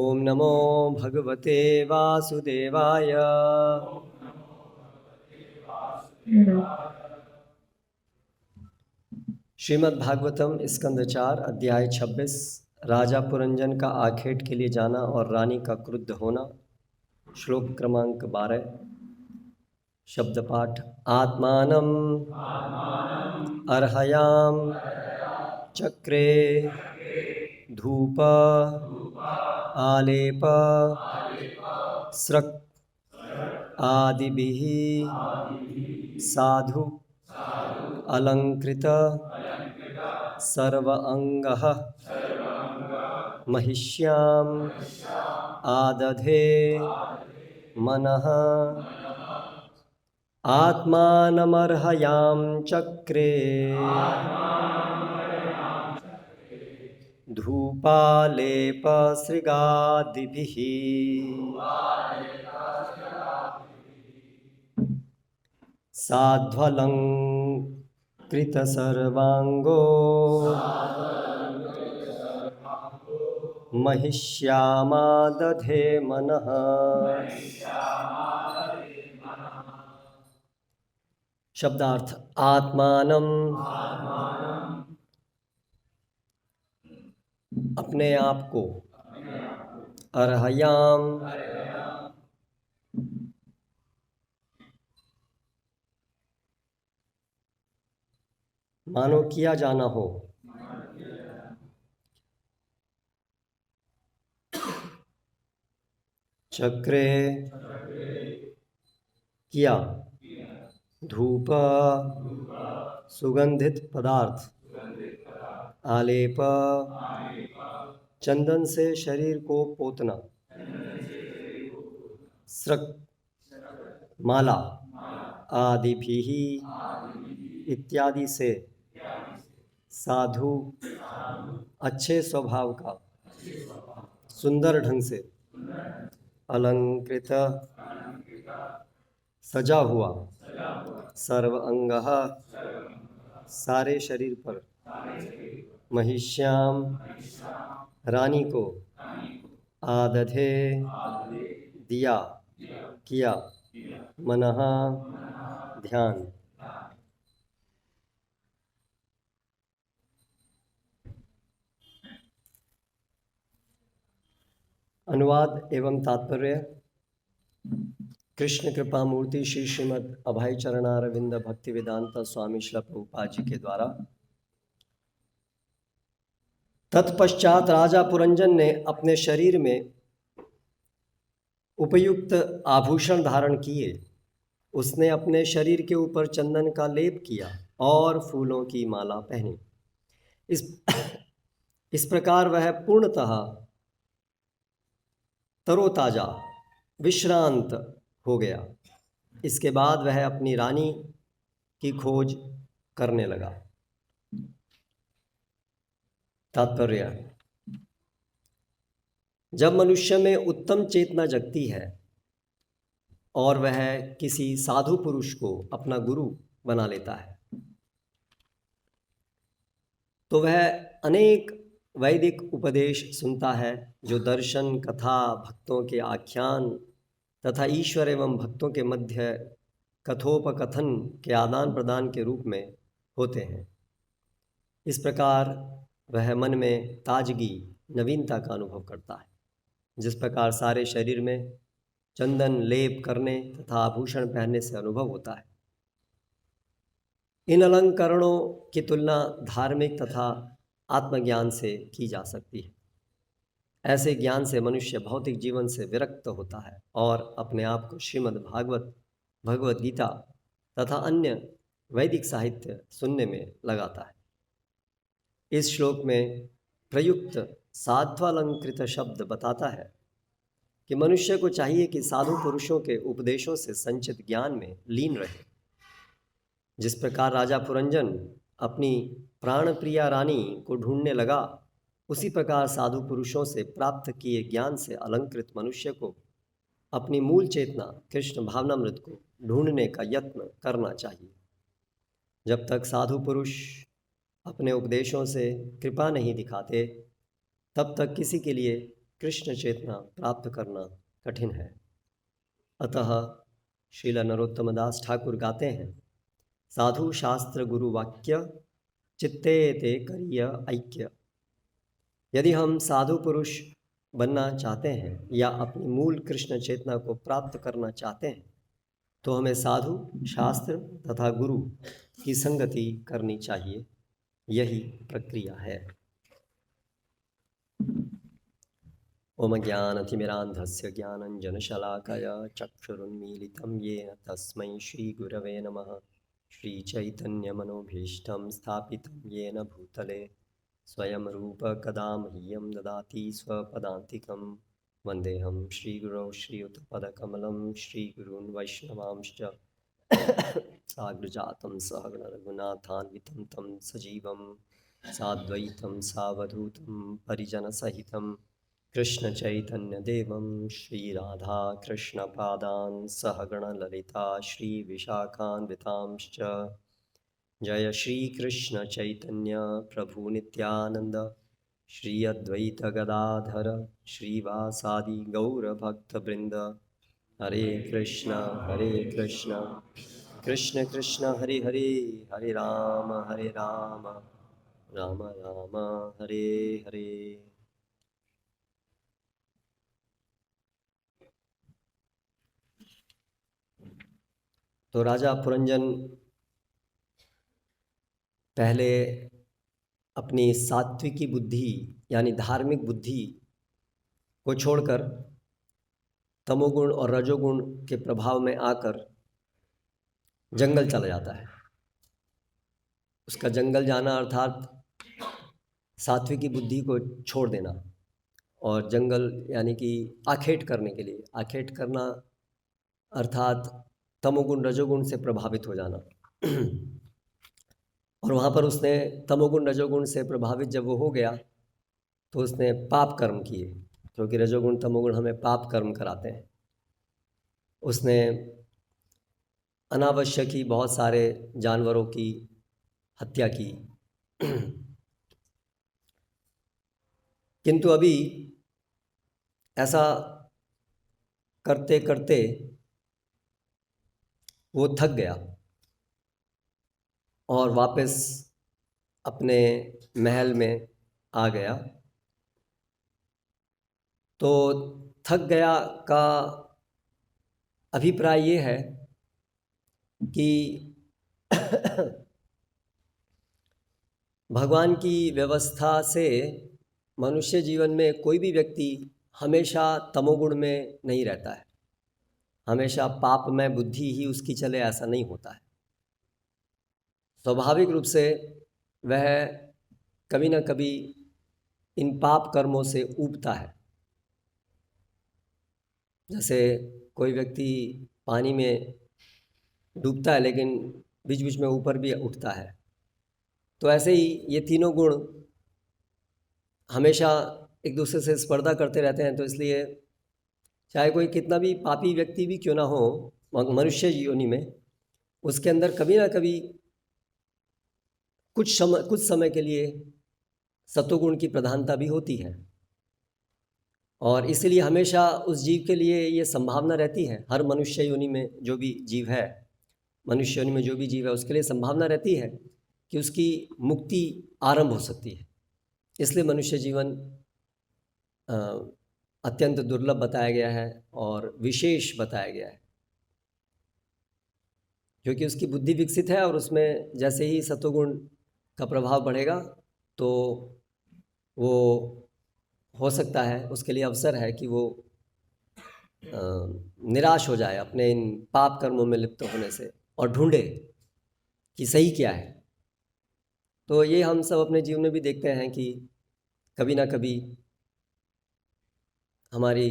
ओम नमो भगवते वासुदेवाय। श्रीमद् भागवतम स्कंद 4 अध्याय 26। राजा पुरंजन का आखेट के लिए जाना और रानी का क्रुद्ध होना। श्लोक क्रमांक 12। शब्द पाठ। आत्मानम अर्हयाम चक्रे धूप आलेप स्रक आदिभिः साधु अलंकृत सर्व अंगः महिष्याम आदधे मनः। आत्मानमर्हयाम चक्रे धूपालेप सृगादिभिः साध्वलंकृत सर्वांगो महिष्यामादधे मनः। शब्दार्थ। आत्मानम अपने आप को, अर्हयाम मानो किया जाना हो, चक्रे किया, धूप सुगंधित पदार्थ, आलेप चंदन से शरीर को पोतना, स्रक माला, आदिभिः इत्यादि से, साधु अच्छे स्वभाव का, सुंदर ढंग से, अलंकृत सजा हुआ, सर्व अंगः सारे शरीर पर, महिष्याम रानी को, आदधे दिया किया, मनः ध्यान। अनुवाद एवं तात्पर्य। कृष्ण कृपा मूर्ति श्री श्रीमद् अभय चरणारविंद भक्ति वेदांत स्वामी श्री प्रभुपाद जी के द्वारा तत्पश्चात राजा पुरंजन ने अपने शरीर में उपयुक्त आभूषण धारण किए। उसने अपने शरीर के ऊपर चंदन का लेप किया और फूलों की माला पहनी। इस प्रकार वह पूर्णतः तरोताजा विश्रांत हो गया। इसके बाद वह अपनी रानी की खोज करने लगा। तात्पर्य। जब मनुष्य में उत्तम चेतना जगती है और वह किसी साधु पुरुष को अपना गुरु बना लेता है तो वह अनेक वैदिक उपदेश सुनता है जो दर्शन, कथा, भक्तों के आख्यान तथा ईश्वर एवं भक्तों के मध्य कथोपकथन के आदान प्रदान के रूप में होते हैं। इस प्रकार वह मन में ताजगी, नवीनता का अनुभव करता है। जिस प्रकार सारे शरीर में चंदन लेप करने तथा आभूषण पहनने से अनुभव होता है। इन अलंकरणों की तुलना धार्मिक तथा आत्मज्ञान से की जा सकती है। ऐसे ज्ञान से मनुष्य भौतिक जीवन से विरक्त होता है और अपने आप को श्रीमद् भागवत, भगवद गीता तथा अन्य वैदिक साहित्य सुनने में लगाता है। इस श्लोक में प्रयुक्त साध्वालंकृत शब्द बताता है कि मनुष्य को चाहिए कि साधु पुरुषों के उपदेशों से संचित ज्ञान में लीन रहे। जिस प्रकार राजा पुरंजन अपनी प्राणप्रिया रानी को ढूंढने लगा, उसी प्रकार साधु पुरुषों से प्राप्त किए ज्ञान से अलंकृत मनुष्य को अपनी मूल चेतना कृष्ण भावनामृत को ढूंढने का यत्न करना चाहिए। जब तक साधु पुरुष अपने उपदेशों से कृपा नहीं दिखाते, तब तक किसी के लिए कृष्ण चेतना प्राप्त करना कठिन है। अतः श्रील नरोत्तम दास ठाकुर गाते हैं, साधु शास्त्र गुरु वाक्य चित्ते ते करिय ऐक्य। यदि हम साधु पुरुष बनना चाहते हैं या अपनी मूल कृष्ण चेतना को प्राप्त करना चाहते हैं तो हमें साधु शास्त्र तथा गुरु की संगति करनी चाहिए। यही प्रक्रिया है। ओम ज्ञानतिमिरान्धस्य ज्ञानञ्जनशलाकया चक्षुरुन्मीलितं येन तस्मै श्रीगुरवे नमः। श्रीचैतन्यमनोभीष्टं स्थापितं येन भूतले स्वयं रूप कदा मह्यं ददाति स्वपदान्तिकं। वन्देऽहं श्रीगुरौ श्रीयुतपदकमलं श्रीगुरून् वैष्णवांश्च साग्रजातं सहगण रघुनाथान्वितं तं सजीवं साद्वैतं सावधूतं परिजनसहितं कृष्णचैतन्यदेवं श्रीराधा कृष्णपादान् सहगण ललिता श्रीविशाखान्वितांश्च। जय श्री कृष्ण चैतन्य प्रभु नित्यानंद श्री अद्वैत गदाधर श्रीवासादि गौर भक्त वृंद। हरे कृष्ण कृष्ण कृष्ण हरे हरे, हरे राम राम राम हरे हरे। तो राजा पुरंजन पहले अपनी सात्विकी बुद्धि यानी धार्मिक बुद्धि को छोड़कर तमोगुण और रजोगुण के प्रभाव में आकर जंगल चला जाता है। उसका जंगल जाना अर्थात सात्विकी बुद्धि को छोड़ देना, और जंगल यानी कि आखेट करने के लिए, आखेट करना अर्थात तमोगुण रजोगुण से प्रभावित हो जाना। और वहाँ पर उसने तमोगुण रजोगुण से प्रभावित जब वो हो गया तो उसने पाप कर्म किए, क्योंकि रजोगुण तमोगुण हमें पाप कर्म कराते हैं। उसने अनावश्यक ही बहुत सारे जानवरों की हत्या की। किंतु अभी ऐसा करते करते वो थक गया और वापस अपने महल में आ गया। तो थक गया का अभिप्राय ये है कि भगवान की व्यवस्था से मनुष्य जीवन में कोई भी व्यक्ति हमेशा तमोगुण में नहीं रहता है, हमेशा पाप में बुद्धि ही उसकी चले, ऐसा नहीं होता है। स्वाभाविक रूप से वह कभी न कभी इन पाप कर्मों से ऊबता है। जैसे कोई व्यक्ति पानी में डूबता है लेकिन बीच बीच में ऊपर भी उठता है, तो ऐसे ही ये तीनों गुण हमेशा एक दूसरे से स्पर्धा करते रहते हैं। तो इसलिए चाहे कोई कितना भी पापी व्यक्ति भी क्यों ना हो मनुष्य योनि में, उसके अंदर कभी ना कभी कुछ समय के लिए सत्वगुण की प्रधानता भी होती है। और इसलिए हमेशा उस जीव के लिए ये संभावना रहती है, हर मनुष्य योनि में जो भी जीव है, मनुष्य योनि में जो भी जीव है, उसके लिए संभावना रहती है कि उसकी मुक्ति आरंभ हो सकती है। इसलिए मनुष्य जीवन अत्यंत दुर्लभ बताया गया है और विशेष बताया गया है, क्योंकि उसकी बुद्धि विकसित है और उसमें जैसे ही सत्वगुण का प्रभाव बढ़ेगा तो वो हो सकता है, उसके लिए अवसर है कि वो निराश हो जाए अपने इन पाप कर्मों में लिप्त होने से और ढूंढे कि सही क्या है। तो ये हम सब अपने जीवन में भी देखते हैं कि कभी ना कभी हमारी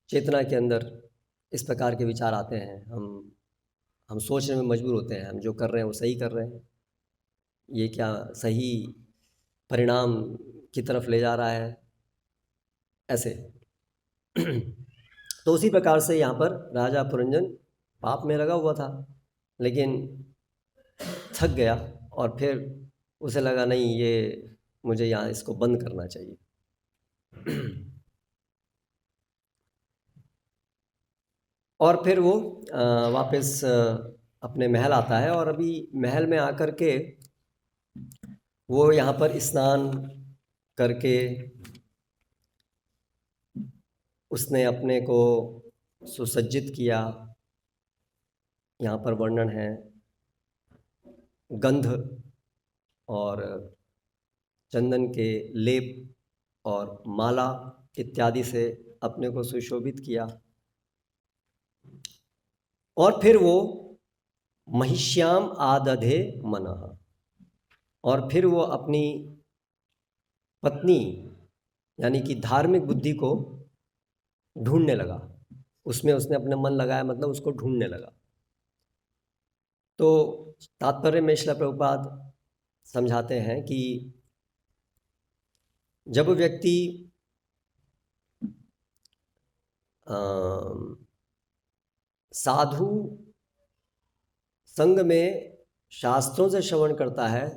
चेतना के अंदर इस प्रकार के विचार आते हैं। हम सोचने में मजबूर होते हैं, हम जो कर रहे हैं वो सही कर रहे हैं, ये क्या सही परिणाम की तरफ ले जा रहा है, ऐसे। तो उसी प्रकार से यहाँ पर राजा पुरंजन पाप में लगा हुआ था, लेकिन थक गया और फिर उसे लगा नहीं, ये मुझे यहाँ इसको बंद करना चाहिए। और फिर वो वापस अपने महल आता है, और अभी महल में आकर के वो यहाँ पर स्नान करके उसने अपने को सुसज्जित किया। यहाँ पर वर्णन है गंध और चंदन के लेप और माला इत्यादि से अपने को सुशोभित किया। और फिर वो महिष्याम आदधे मनः, और फिर वो अपनी पत्नी यानी कि धार्मिक बुद्धि को ढूंढने लगा। उसमें उसने अपने मन लगाया, मतलब उसको ढूंढने लगा। तो तात्पर्य में श्रील प्रभुपाद समझाते हैं कि जब व्यक्ति साधु संग में शास्त्रों से श्रवण करता है,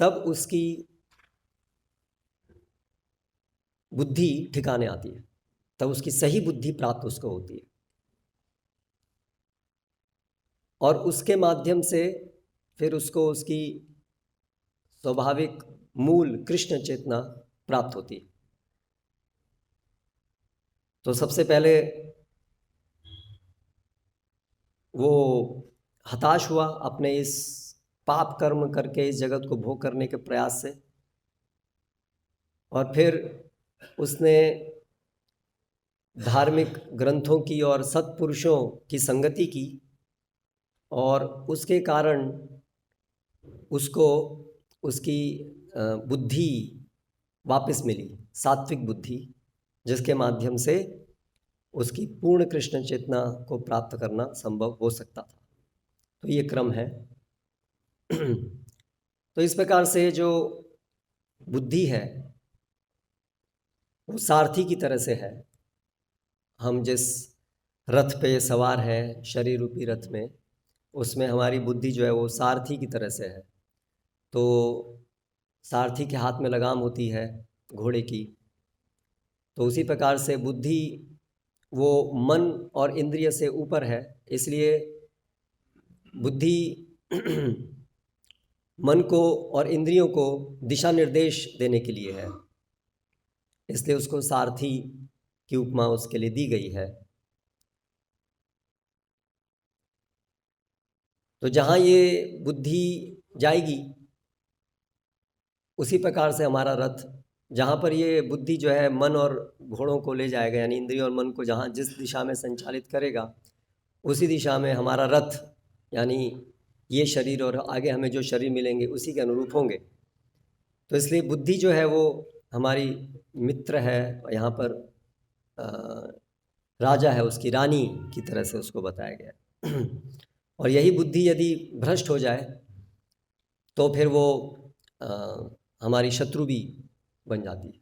तब उसकी बुद्धि ठिकाने आती है, तब उसकी सही बुद्धि प्राप्त उसको होती है, और उसके माध्यम से फिर उसको उसकी स्वाभाविक मूल कृष्ण चेतना प्राप्त होती है। तो सबसे पहले वो हताश हुआ अपने इस पाप कर्म करके इस जगत को भोग करने के प्रयास से, और फिर उसने धार्मिक ग्रंथों की और सत्पुरुषों की संगति की, और उसके कारण उसको उसकी बुद्धि वापस मिली, सात्विक बुद्धि, जिसके माध्यम से उसकी पूर्ण कृष्ण चेतना को प्राप्त करना संभव हो सकता था। तो ये क्रम है। तो इस प्रकार से जो बुद्धि है वो सारथी की तरह से है। हम जिस रथ पे सवार हैं, शरीर रूपी रथ में, उसमें हमारी बुद्धि जो है वो सारथी की तरह से है। तो सारथी के हाथ में लगाम होती है घोड़े की, तो उसी प्रकार से बुद्धि वो मन और इंद्रिय से ऊपर है, इसलिए बुद्धि मन को और इंद्रियों को दिशा निर्देश देने के लिए है, इसलिए उसको सारथी की उपमा उसके लिए दी गई है। तो जहाँ ये बुद्धि जाएगी, उसी प्रकार से हमारा रथ, जहाँ पर ये बुद्धि जो है मन और घोड़ों को ले जाएगा, यानी इंद्रियों और मन को जहाँ जिस दिशा में संचालित करेगा, उसी दिशा में हमारा रथ, यानी ये शरीर और आगे हमें जो शरीर मिलेंगे उसी के अनुरूप होंगे। तो इसलिए बुद्धि जो है वो हमारी मित्र है, यहाँ पर राजा है, उसकी रानी की तरह से उसको बताया गया। और यही बुद्धि यदि भ्रष्ट हो जाए तो फिर वो हमारी शत्रु भी बन जाती है।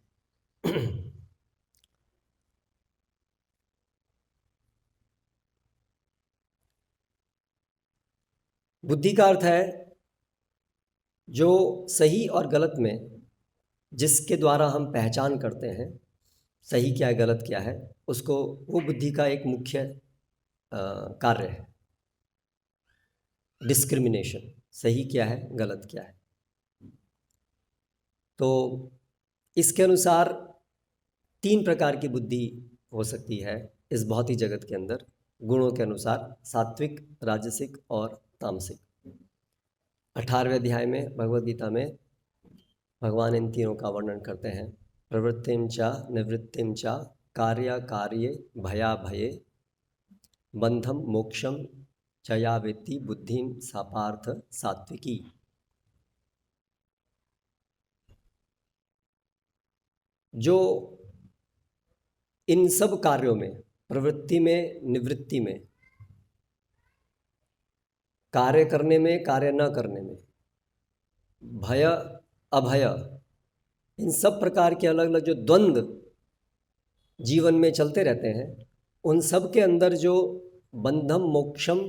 बुद्धि का अर्थ है जो सही और गलत में जिसके द्वारा हम पहचान करते हैं सही क्या है गलत क्या है, उसको, वो बुद्धि का एक मुख्य कार्य है। डिस्क्रिमिनेशन, सही क्या है गलत क्या है। तो इसके अनुसार 3 प्रकार की बुद्धि हो सकती है इस भौतिक जगत के अंदर, गुणों के अनुसार, सात्विक, राजसिक और तामसिक। 18वें अध्याय में भगवद गीता में भगवान इन तीनों का वर्णन करते हैं। प्रवृत्तिम च निवृत्तिम च कार्य कार्ये भया भये बंधम मोक्षम चया वेत्ति बुद्धिम सा पार्थ सात्विकी। जो इन सब कार्यों में, प्रवृत्ति में, निवृत्ति में, कार्य करने में, कार्य न करने में, भय अभय, इन सब प्रकार के अलग अलग जो द्वंद्व जीवन में चलते रहते हैं, उन सब के अंदर जो बंधम मोक्षम,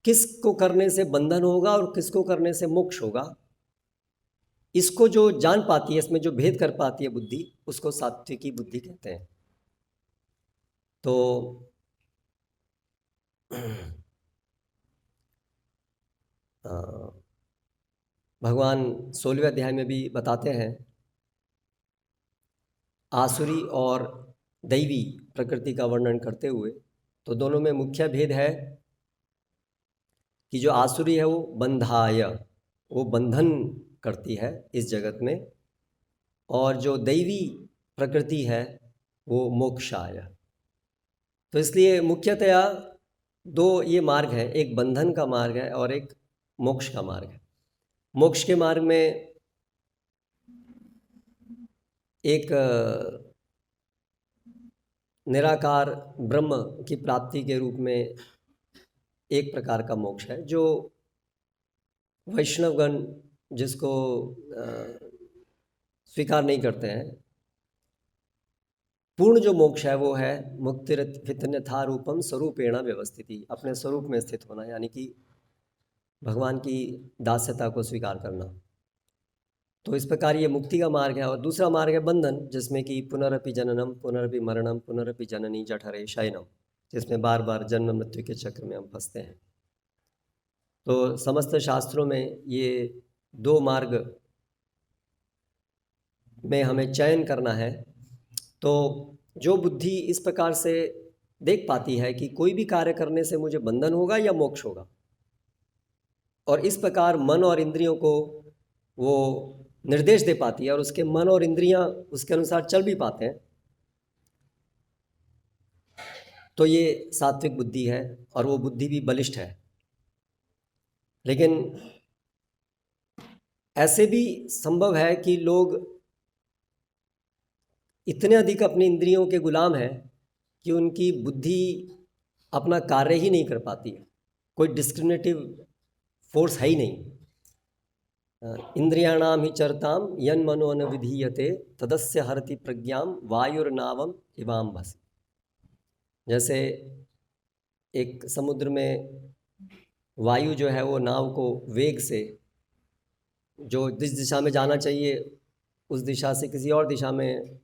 किसको करने से बंधन होगा और किसको करने से मोक्ष होगा, इसको जो जान पाती है, इसमें जो भेद कर पाती है बुद्धि, उसको सात्विकी बुद्धि कहते हैं। तो भगवान 16वें अध्याय में भी बताते हैं, आसुरी और दैवी प्रकृति का वर्णन करते हुए, तो दोनों में मुख्य भेद है कि जो आसुरी है वो बंधाय, वो बंधन करती है इस जगत में, और जो दैवी प्रकृति है वो मोक्षाय। तो इसलिए मुख्यतया दो ये मार्ग हैं, एक बंधन का मार्ग है और एक मोक्ष का मार्ग है। मोक्ष के मार्ग में एक निराकार ब्रह्म की प्राप्ति के रूप में एक प्रकार का मोक्ष है, जो वैष्णवगण जिसको स्वीकार नहीं करते हैं। पूर्ण जो मोक्ष है वो है मुक्तिरन्यथा रूपम स्वरूपेण व्यवस्थिति, अपने स्वरूप में स्थित होना, यानी कि भगवान की दास्यता को स्वीकार करना। तो इस प्रकार ये मुक्ति का मार्ग है। और दूसरा मार्ग है बंधन, जिसमें कि पुनरपि जननम पुनरपि मरणम पुनरपि जननी जठरे शयनम, जिसमें बार बार जन्म मृत्यु के चक्र में हम फंसते हैं। तो समस्त शास्त्रों में ये दो मार्ग में हमें चयन करना है। तो जो बुद्धि इस प्रकार से देख पाती है कि कोई भी कार्य करने से मुझे बंधन होगा या मोक्ष होगा, और इस प्रकार मन और इंद्रियों को वो निर्देश दे पाती है और उसके मन और इंद्रियां उसके अनुसार चल भी पाते हैं, तो ये सात्विक बुद्धि है और वो बुद्धि भी बलिष्ठ है। लेकिन ऐसे भी संभव है कि लोग इतने अधिक अपनी इंद्रियों के गुलाम हैं कि उनकी बुद्धि अपना कार्य ही नहीं कर पाती है, कोई डिस्क्रिमिनेटिव फोर्स है ही नहीं। इंद्रियाणाम ही चरताम यन मनो न विधीयते तदस्य हरति प्रज्ञाम वायुर्नावम इवाम भसी। जैसे एक समुद्र में वायु जो है वो नाव को वेग से, जो जिस दिशा में जाना चाहिए उस दिशा से किसी और दिशा में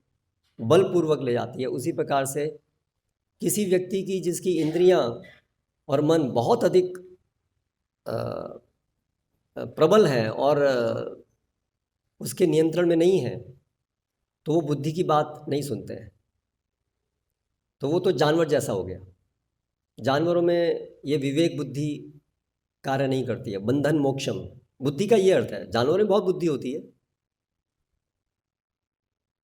बलपूर्वक ले जाती है, उसी प्रकार से किसी व्यक्ति की जिसकी इंद्रियां और मन बहुत अधिक प्रबल है और उसके नियंत्रण में नहीं है, तो वो बुद्धि की बात नहीं सुनते हैं। तो वो तो जानवर जैसा हो गया। जानवरों में ये विवेक बुद्धि कार्य नहीं करती है। बंधन मोक्षम बुद्धि का ये अर्थ है। जानवरों में बहुत बुद्धि होती है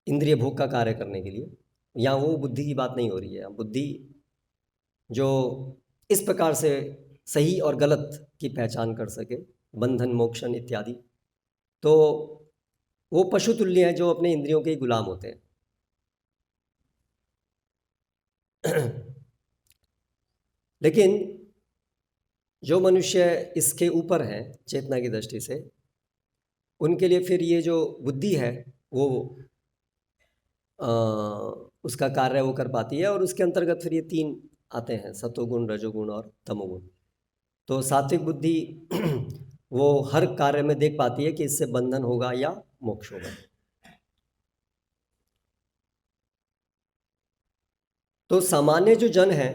इंद्रिय भोग का कार्य करने के लिए, यहाँ वो बुद्धि की बात नहीं हो रही है। बुद्धि जो इस प्रकार से सही और गलत की पहचान कर सके, बंधन मोक्षण इत्यादि, तो वो पशु तुल्य हैं जो अपने इंद्रियों के गुलाम होते हैं। लेकिन जो मनुष्य इसके ऊपर हैं चेतना की दृष्टि से, उनके लिए फिर ये जो बुद्धि है वो उसका कार्य वो कर पाती है, और उसके अंतर्गत फिर ये तीन आते हैं, सतोगुण, रजोगुण और तमोगुण। तो सात्विक बुद्धि वो हर कार्य में देख पाती है कि इससे बंधन होगा या मोक्ष होगा। तो सामान्य जो जन है,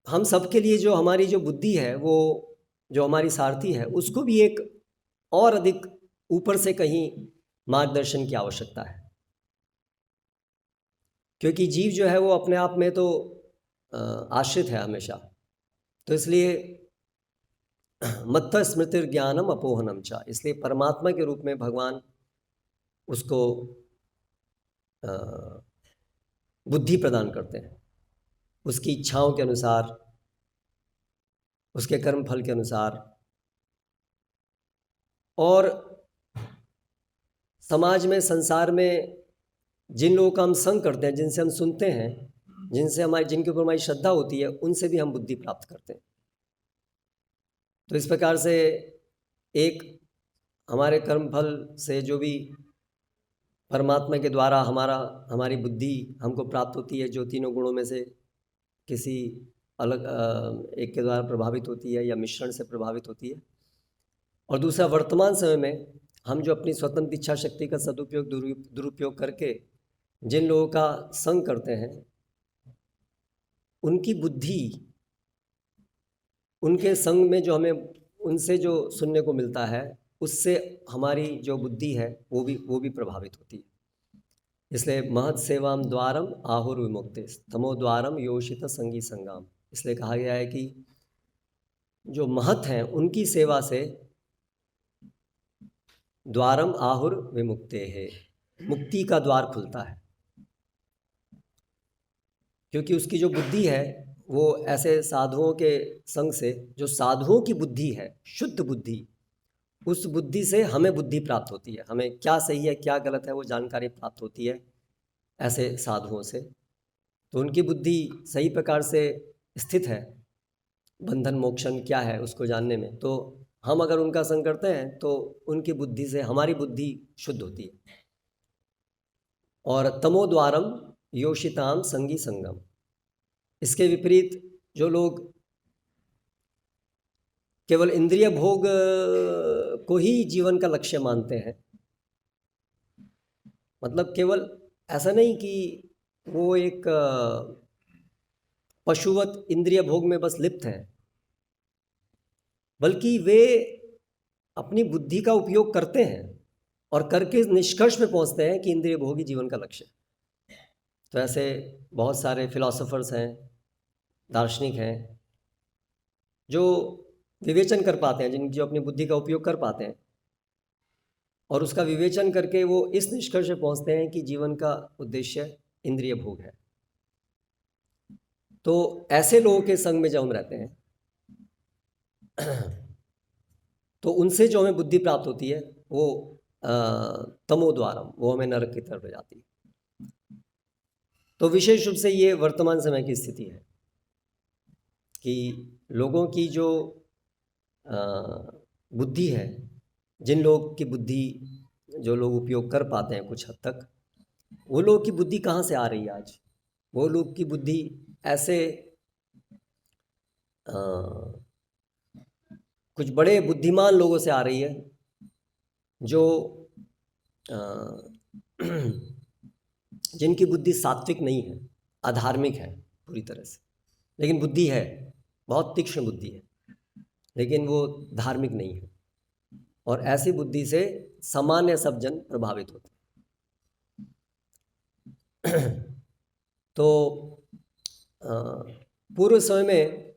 हम सबके लिए जो हमारी जो बुद्धि है, वो जो हमारी सारथी है, उसको भी एक और अधिक ऊपर से कहीं मार्गदर्शन की आवश्यकता है। क्योंकि जीव जो है वो अपने आप में तो आश्रित है हमेशा। तो इसलिए मत्त स्मृति ज्ञानम अपोहनम चा, इसलिए परमात्मा के रूप में भगवान उसको बुद्धि प्रदान करते हैं, उसकी इच्छाओं के अनुसार, उसके कर्म फल के अनुसार। और समाज में, संसार में जिन लोगों का हम संग करते हैं, जिनसे हम सुनते हैं, जिनके ऊपर हमारी श्रद्धा होती है, उनसे भी हम बुद्धि प्राप्त करते हैं। तो इस प्रकार से एक हमारे कर्म फल से जो भी परमात्मा के द्वारा हमारी बुद्धि हमको प्राप्त होती है, जो तीनों गुणों में से किसी अलग एक के द्वारा प्रभावित होती है या मिश्रण से प्रभावित होती है। और दूसरा, वर्तमान समय में हम जो अपनी स्वतंत्र इच्छा शक्ति का सदुपयोग दुरुपयोग करके जिन लोगों का संग करते हैं, उनकी बुद्धि, उनके संग में जो हमें उनसे जो सुनने को मिलता है, उससे हमारी जो बुद्धि है वो भी प्रभावित होती है। इसलिए महत् सेवाम द्वारम आहुर्विमुक्ते तमो द्वारम योषित संगी संगाम। इसलिए कहा गया है कि जो महत् हैं उनकी सेवा से द्वारम आहुर विमुक्ते है, मुक्ति का द्वार खुलता है। क्योंकि उसकी जो बुद्धि है वो ऐसे साधुओं के संग से, जो साधुओं की बुद्धि है, शुद्ध बुद्धि, उस बुद्धि से हमें बुद्धि प्राप्त होती है। हमें क्या सही है क्या गलत है वो जानकारी प्राप्त होती है ऐसे साधुओं से। तो उनकी बुद्धि सही प्रकार से स्थित है बंधन मोक्षण क्या है उसको जानने में। तो हम अगर उनका संग करते हैं तो उनकी बुद्धि से हमारी बुद्धि शुद्ध होती है। और तमोद्वारम योषिताम संगी संगम। इसके विपरीत जो लोग केवल इंद्रिय भोग को ही जीवन का लक्ष्य मानते हैं, मतलब केवल ऐसा नहीं कि वो एक पशुवत इंद्रिय भोग में बस लिप्त हैं, बल्कि वे अपनी बुद्धि का उपयोग करते हैं और करके निष्कर्ष पे पहुंचते हैं कि इंद्रिय भोग ही जीवन का लक्ष्य है। तो ऐसे बहुत सारे फिलोसोफर्स हैं, दार्शनिक हैं, जो विवेचन कर पाते हैं, जो अपनी बुद्धि का उपयोग कर पाते हैं और उसका विवेचन करके वो इस निष्कर्ष पे पहुंचते हैं कि जीवन का उद्देश्य इंद्रिय भोग है। तो ऐसे लोगों के संग में जब हम रहते हैं तो उनसे जो हमें बुद्धि प्राप्त होती है वो तमोद्वारम, वो हमें नरक की तरफ ले जाती है। तो विशेष रूप से ये वर्तमान समय की स्थिति है कि लोगों की जो बुद्धि है, जिन लोग की बुद्धि जो लोग उपयोग कर पाते हैं कुछ हद तक, वो लोग की बुद्धि कहाँ से आ रही है आज? वो लोग की बुद्धि ऐसे कुछ बड़े बुद्धिमान लोगों से आ रही है जो जिनकी बुद्धि सात्विक नहीं है, अधार्मिक है पूरी तरह से, लेकिन बुद्धि है, बहुत तीक्ष्ण बुद्धि है, लेकिन वो धार्मिक नहीं है। और ऐसी बुद्धि से सामान्य सब जन प्रभावित होते हैं। तो पूर्व समय में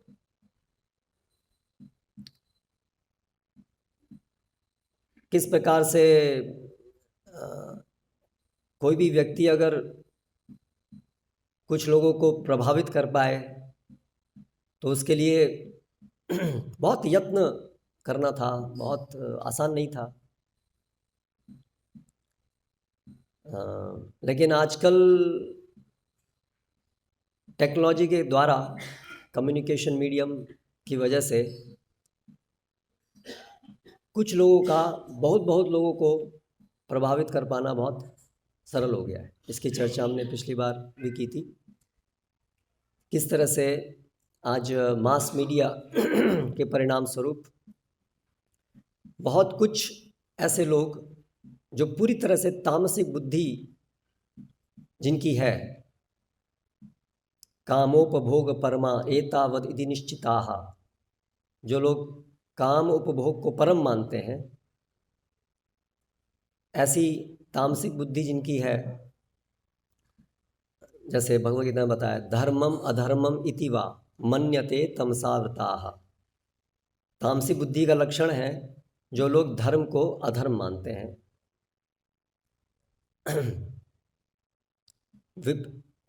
किस प्रकार से कोई भी व्यक्ति अगर कुछ लोगों को प्रभावित कर पाए तो उसके लिए बहुत यत्न करना था, बहुत आसान नहीं था। लेकिन आजकल टेक्नोलॉजी के द्वारा, कम्युनिकेशन मीडियम की वजह से कुछ लोगों का बहुत लोगों को प्रभावित कर पाना बहुत सरल हो गया है। इसकी चर्चा हमने पिछली बार भी की थी, किस तरह से आज मास मीडिया के परिणाम स्वरूप बहुत कुछ ऐसे लोग जो पूरी तरह से तामसिक बुद्धि जिनकी है, कामोपभोग परमा एतावद इति निश्चिताः, जो लोग काम उपभोग को परम मानते हैं, ऐसी तामसिक बुद्धि जिनकी है, जैसे भगवद गीता में बताया, धर्मम अधर्मम इति वा मन्यते तमसावृताः। तामसिक बुद्धि का लक्षण है जो लोग धर्म को अधर्म मानते हैं।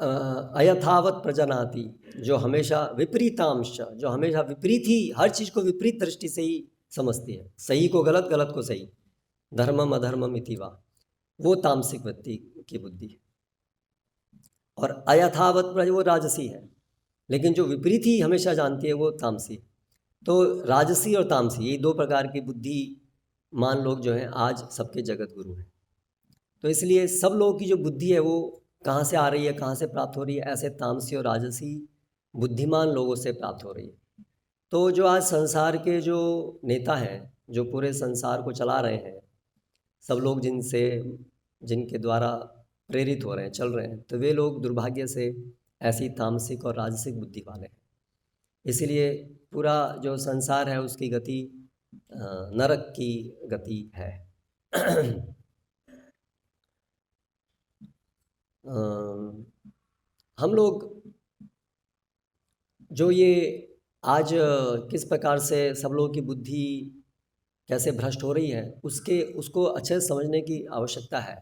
अयथावत प्रजनाति, जो हमेशा विपरीतांश, जो हमेशा विपरीत ही, हर चीज़ को विपरीत दृष्टि से ही समझती है, सही को गलत, गलत को सही, धर्मम अधर्मम इति वा, वो तामसिक व्यक्ति की बुद्धि है। और अयथावत प्रज, वो राजसी है, लेकिन जो विपरीत ही हमेशा जानती है वो तामसी। तो राजसी और तामसी, ये दो प्रकार की बुद्धिमान लोग जो हैं आज सबके जगत गुरु हैं। तो इसलिए सब लोगों की जो बुद्धि है वो कहाँ से आ रही है, कहाँ से प्राप्त हो रही है? ऐसे तामसी और राजसी बुद्धिमान लोगों से प्राप्त हो रही है। तो जो आज संसार के जो नेता हैं, जो पूरे संसार को चला रहे हैं, सब लोग जिनके द्वारा प्रेरित हो रहे हैं, चल रहे हैं, तो वे लोग दुर्भाग्य से ऐसी तामसिक और राजसिक बुद्धि वाले हैं। इसीलिए पूरा जो संसार है उसकी गति नरक की गति है। हम लोग जो ये आज किस प्रकार से सब लोगों की बुद्धि कैसे भ्रष्ट हो रही है, उसको अच्छे से समझने की आवश्यकता है।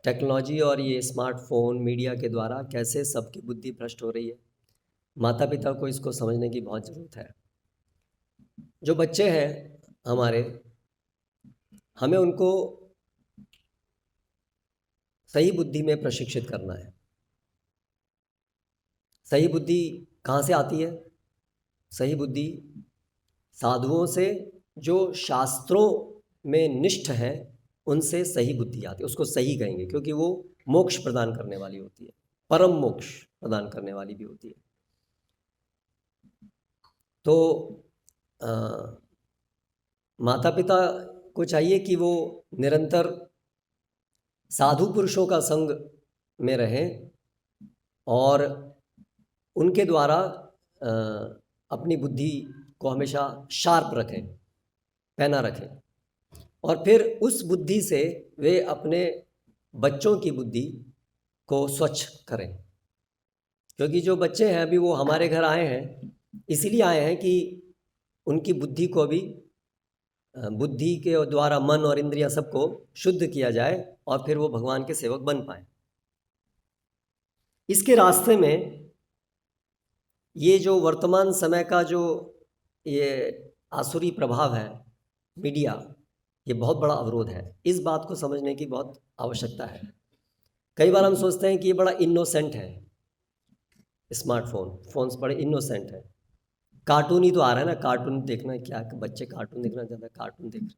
टेक्नोलॉजी और ये स्मार्टफोन मीडिया के द्वारा कैसे सबकी बुद्धि भ्रष्ट हो रही है, माता पिता को इसको समझने की बहुत ज़रूरत है। जो बच्चे हैं हमारे, हमें उनको सही बुद्धि में प्रशिक्षित करना है। सही बुद्धि कहाँ से आती है? सही बुद्धि साधुओं से, जो शास्त्रों में निष्ठ हैं, उनसे सही बुद्धि आती है। उसको सही कहेंगे क्योंकि वो मोक्ष प्रदान करने वाली होती है, परम मोक्ष प्रदान करने वाली भी होती है। तो माता पिता को चाहिए कि वो निरंतर साधु पुरुषों का संग में रहें और उनके द्वारा अपनी बुद्धि को हमेशा शार्प रखें, पैना रखें, और फिर उस बुद्धि से वे अपने बच्चों की बुद्धि को स्वच्छ करें। क्योंकि जो बच्चे हैं अभी वो हमारे घर आए हैं, इसीलिए आए हैं कि उनकी बुद्धि को भी बुद्धि के द्वारा मन और इंद्रियां सबको शुद्ध किया जाए और फिर वो भगवान के सेवक बन पाए। इसके रास्ते में ये जो वर्तमान समय का जो ये आसुरी प्रभाव है मीडिया, ये बहुत बड़ा अवरोध है। इस बात को समझने की बहुत आवश्यकता है। कई बार हम सोचते हैं कि ये बड़ा इनोसेंट है, फोन्स बड़े इनोसेंट है। कार्टून ही तो आ रहा है ना, कार्टून देखना क्या, बच्चे कार्टून देखना ज़्यादा कार्टून देख रहे,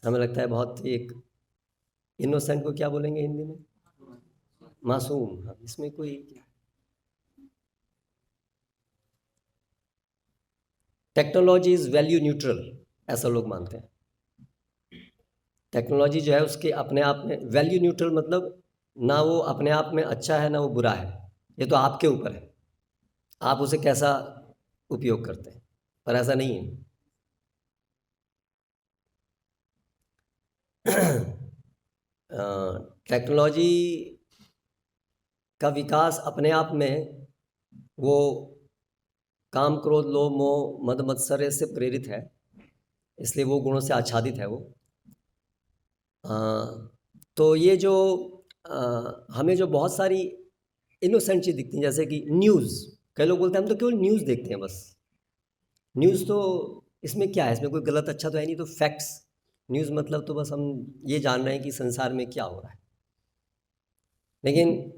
हमें लगता है बहुत एक इनोसेंट को क्या बोलेंगे हिंदी में? मासूम। हाँ, इसमें कोई टेक्नोलॉजी इज़ वैल्यू न्यूट्रल, ऐसा लोग मानते हैं। टेक्नोलॉजी जो है उसके अपने आप में वैल्यू न्यूट्रल, मतलब ना वो अपने आप में अच्छा है ना वो बुरा है, ये तो आपके ऊपर है, आप उसे कैसा उपयोग करते हैं। पर ऐसा नहीं है। टेक्नोलॉजी का विकास अपने आप में वो काम क्रोध लोभ मोह मद मत्सर्य से प्रेरित है, इसलिए वो गुणों से आच्छादित है वो। तो ये जो हमें जो बहुत सारी इनोसेंट चीज़ दिखती हैं, जैसे कि न्यूज़, कई लोग बोलते हैं हम तो केवल न्यूज़ देखते हैं बस। न्यूज़ तो इसमें क्या है, इसमें कोई गलत अच्छा तो है नहीं, तो फैक्ट्स। न्यूज़ मतलब तो बस हम ये जान रहे हैं कि संसार में क्या हो रहा है। लेकिन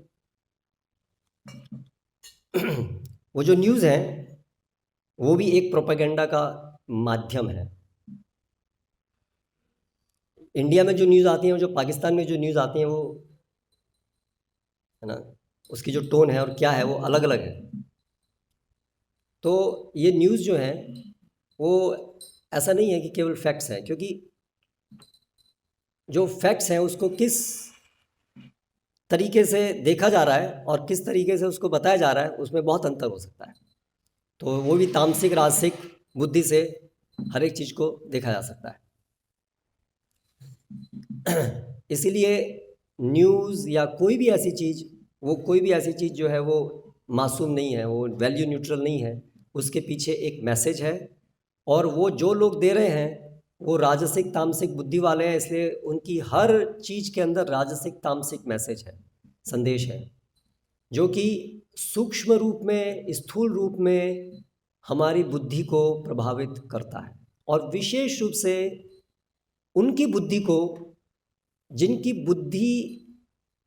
वो जो न्यूज़ है वो भी एक प्रोपेगेंडा का माध्यम है। इंडिया में जो न्यूज़ आती है, जो पाकिस्तान में जो न्यूज़ आती हैं, वो है ना, उसकी जो टोन है और क्या है वो अलग अलग है। तो ये न्यूज़ जो है वो ऐसा नहीं है कि केवल फैक्ट्स हैं, क्योंकि जो फैक्ट्स हैं उसको किस तरीके से देखा जा रहा है और किस तरीके से उसको बताया जा रहा है, उसमें बहुत अंतर हो सकता है। तो वो भी तामसिक राजसिक बुद्धि से हर एक चीज़ को देखा जा सकता है। इसीलिए न्यूज़ या कोई भी ऐसी चीज़ जो है वो मासूम नहीं है, वो वैल्यू न्यूट्रल नहीं है। उसके पीछे एक मैसेज है, और वो जो लोग दे रहे हैं वो राजसिक तामसिक बुद्धि वाले हैं, इसलिए उनकी हर चीज़ के अंदर राजसिक तामसिक मैसेज है, संदेश है, जो कि सूक्ष्म रूप में, स्थूल रूप में हमारी बुद्धि को प्रभावित करता है। और विशेष रूप से उनकी बुद्धि को, जिनकी बुद्धि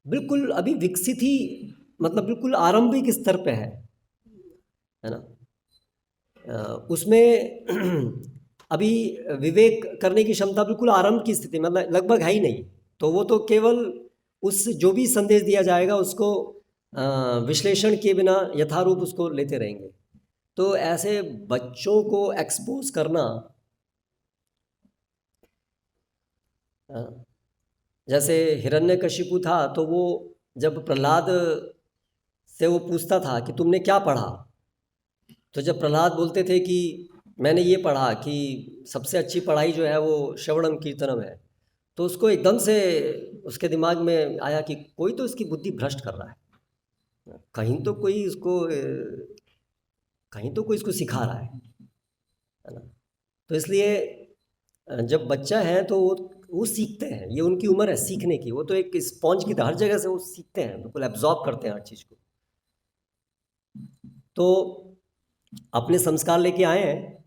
बिल्कुल अभी विकसित ही, मतलब बिल्कुल आरंभिक स्तर पे है ना, उसमें अभी विवेक करने की क्षमता बिल्कुल आरंभ की स्थिति, मतलब लगभग है ही नहीं। तो वो तो केवल उस जो भी संदेश दिया जाएगा उसको विश्लेषण किए बिना यथारूप उसको लेते रहेंगे। तो ऐसे बच्चों को एक्सपोज करना, जैसे हिरण्यकशिपु था तो वो जब प्रहलाद से वो पूछता था कि तुमने क्या पढ़ा, तो जब प्रहलाद बोलते थे कि मैंने ये पढ़ा कि सबसे अच्छी पढ़ाई जो है वो श्रवणम कीर्तनम है, तो उसको एकदम से उसके दिमाग में आया कि कोई तो इसकी बुद्धि भ्रष्ट कर रहा है, कहीं तो कोई इसको सिखा रहा है ना। तो इसलिए जब बच्चा है तो वो सीखते हैं, ये उनकी उम्र है सीखने की, वो तो एक स्पॉन्ज की तरह हर जगह से वो सीखते हैं, बिल्कुल एब्जॉर्ब करते हैं हर चीज़ को। तो अपने संस्कार लेके आए हैं,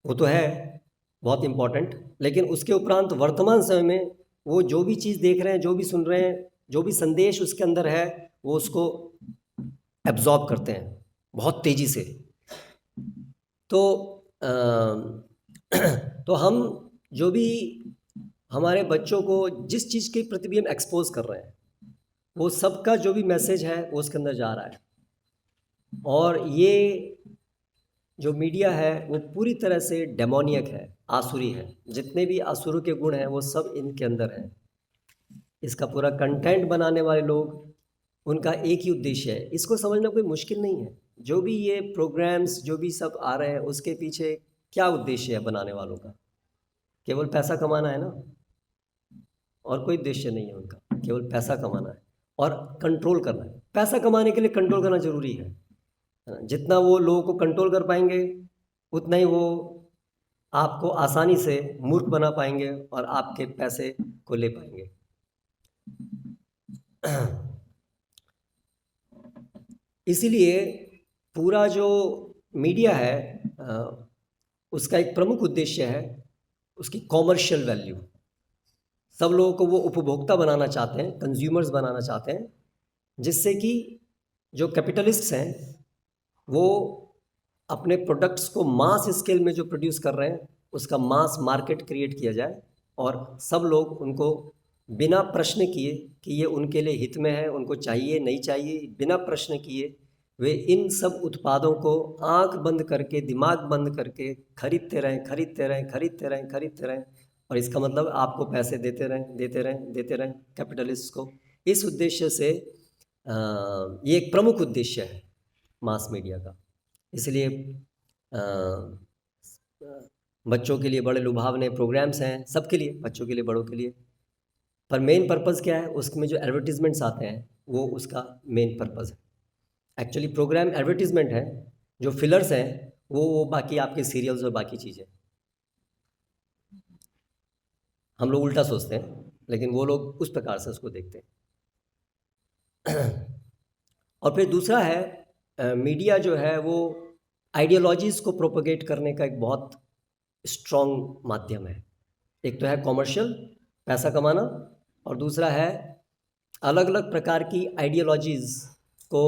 वो तो है बहुत इम्पोर्टेंट, लेकिन उसके उपरांत वर्तमान समय में वो जो भी चीज़ देख रहे हैं, जो भी सुन रहे हैं, जो भी संदेश उसके अंदर है, वो उसको एब्जॉर्ब करते हैं बहुत तेज़ी से। तो तो हम जो भी हमारे बच्चों को जिस चीज़ के प्रति भी हम एक्सपोज कर रहे हैं, वो सबका जो भी मैसेज है वो उसके अंदर जा रहा है। और ये जो मीडिया है वो पूरी तरह से डेमोनियक है, आसुरी है। जितने भी असुरों के गुण हैं वो सब इनके अंदर हैं। इसका पूरा कंटेंट बनाने वाले लोग, उनका एक ही उद्देश्य है, इसको समझना कोई मुश्किल नहीं है। जो भी ये प्रोग्राम्स जो भी सब आ रहे हैं उसके पीछे क्या उद्देश्य है बनाने वालों का? केवल पैसा कमाना है ना, और कोई उद्देश्य नहीं है उनका, केवल पैसा कमाना है और कंट्रोल करना है। पैसा कमाने के लिए कंट्रोल करना ज़रूरी है ना? जितना वो लोगों को कंट्रोल कर पाएंगे उतना ही वो आपको आसानी से मूर्ख बना पाएंगे और आपके पैसे को ले पाएंगे। इसीलिए पूरा जो मीडिया है उसका एक प्रमुख उद्देश्य है उसकी कॉमर्शियल वैल्यू। सब लोगों को वो उपभोक्ता बनाना चाहते हैं, कंज्यूमर्स बनाना चाहते हैं, जिससे कि जो कैपिटलिस्ट्स हैं वो अपने प्रोडक्ट्स को मास स्केल में जो प्रोड्यूस कर रहे हैं उसका मास मार्केट क्रिएट किया जाए और सब लोग उनको बिना प्रश्न किए कि ये उनके लिए हित में है, उनको चाहिए नहीं चाहिए, बिना प्रश्न किए वे इन सब उत्पादों को आंख बंद करके, दिमाग बंद करके खरीदते रहें, खरीदते रहें, खरीदते रहें, खरीदते रहें, और इसका मतलब आपको पैसे देते रहें, देते रहें, देते रहें कैपिटलिस्ट को। इस उद्देश्य से ये एक प्रमुख उद्देश्य है मास मीडिया का। इसलिए बच्चों के लिए बड़े लुभावने प्रोग्राम्स हैं, सबके लिए, बच्चों के लिए, बड़ों के लिए। पर मेन पर्पज़ क्या है? उसमें जो एडवर्टीज़मेंट्स आते हैं वो उसका मेन पर्पज़ है। एक्चुअली प्रोग्राम एडवर्टीज़मेंट है, जो फिलर्स हैं वो बाकी आपके सीरियल्स और बाकी चीज़ें। हम लोग उल्टा सोचते हैं, लेकिन वो लोग उस प्रकार से उसको देखते हैं। और फिर दूसरा है मीडिया जो है वो आइडियोलॉजीज़ को प्रोपगेट करने का एक बहुत स्ट्रॉन्ग माध्यम है। एक तो है कॉमर्शियल, पैसा कमाना, और दूसरा है अलग अलग प्रकार की आइडियोलॉजीज़ को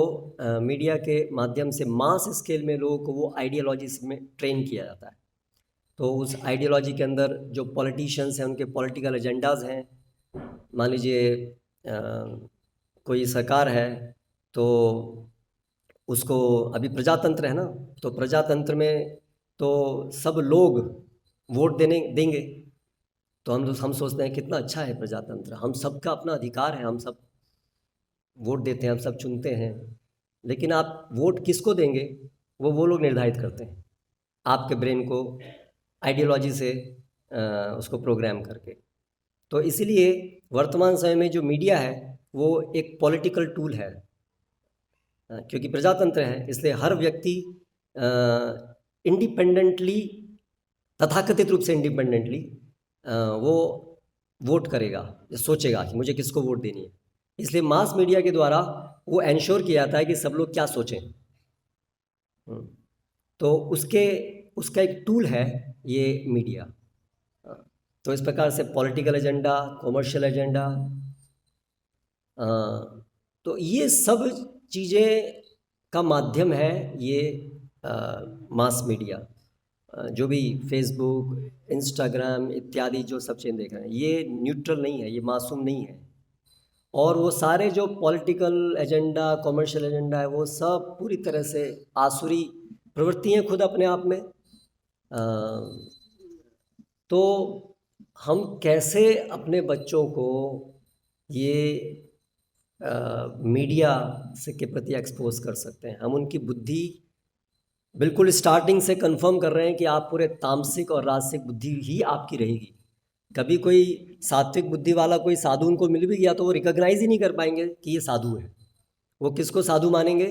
मीडिया के माध्यम से मास स्केल में लोगों को वो आइडियोलॉजीज में ट्रेन किया जाता है। तो उस आइडियोलॉजी के अंदर जो पॉलिटिशियंस हैं उनके पॉलिटिकल एजेंडाज़ हैं। मान लीजिए कोई सरकार है तो उसको, अभी प्रजातंत्र है ना, तो प्रजातंत्र में तो सब लोग वोट देंगे। तो हम सोचते हैं कितना अच्छा है प्रजातंत्र, हम सबका अपना अधिकार है, हम सब वोट देते हैं, हम सब चुनते हैं। लेकिन आप वोट किसको देंगे वो लोग निर्धारित करते हैं, आपके ब्रेन को आइडियोलॉजी से उसको प्रोग्राम करके। तो इसीलिए वर्तमान समय में जो मीडिया है वो एक पॉलिटिकल टूल है। क्योंकि प्रजातंत्र है इसलिए हर व्यक्ति इंडिपेंडेंटली, तथाकथित रूप से इंडिपेंडेंटली वो वोट करेगा, सोचेगा कि मुझे किसको वोट देनी है। इसलिए मास मीडिया के द्वारा वो एंश्योर किया जाता है कि सब लोग क्या सोचें। तो उसका एक टूल है ये मीडिया। तो इस प्रकार से पॉलिटिकल एजेंडा, कॉमर्शियल एजेंडा, तो ये सब चीज़ें का माध्यम है ये मास मीडिया। जो भी फेसबुक, इंस्टाग्राम इत्यादि जो सब चीज़ें देख रहे हैं, ये न्यूट्रल नहीं है, ये मासूम नहीं है। और वो सारे जो पॉलिटिकल एजेंडा, कॉमर्शियल एजेंडा है, वो सब पूरी तरह से आसुरी प्रवृत्ति हैं खुद अपने आप में। तो हम कैसे अपने बच्चों को ये मीडिया से के प्रति एक्सपोज कर सकते हैं? हम उनकी बुद्धि बिल्कुल स्टार्टिंग से कंफर्म कर रहे हैं कि आप पूरे तामसिक और राजसिक बुद्धि ही आपकी रहेगी। कभी कोई सात्विक बुद्धि वाला कोई साधु उनको मिल भी गया तो वो रिकॉग्नाइज ही नहीं कर पाएंगे कि ये साधु है। वो किसको साधु मानेंगे?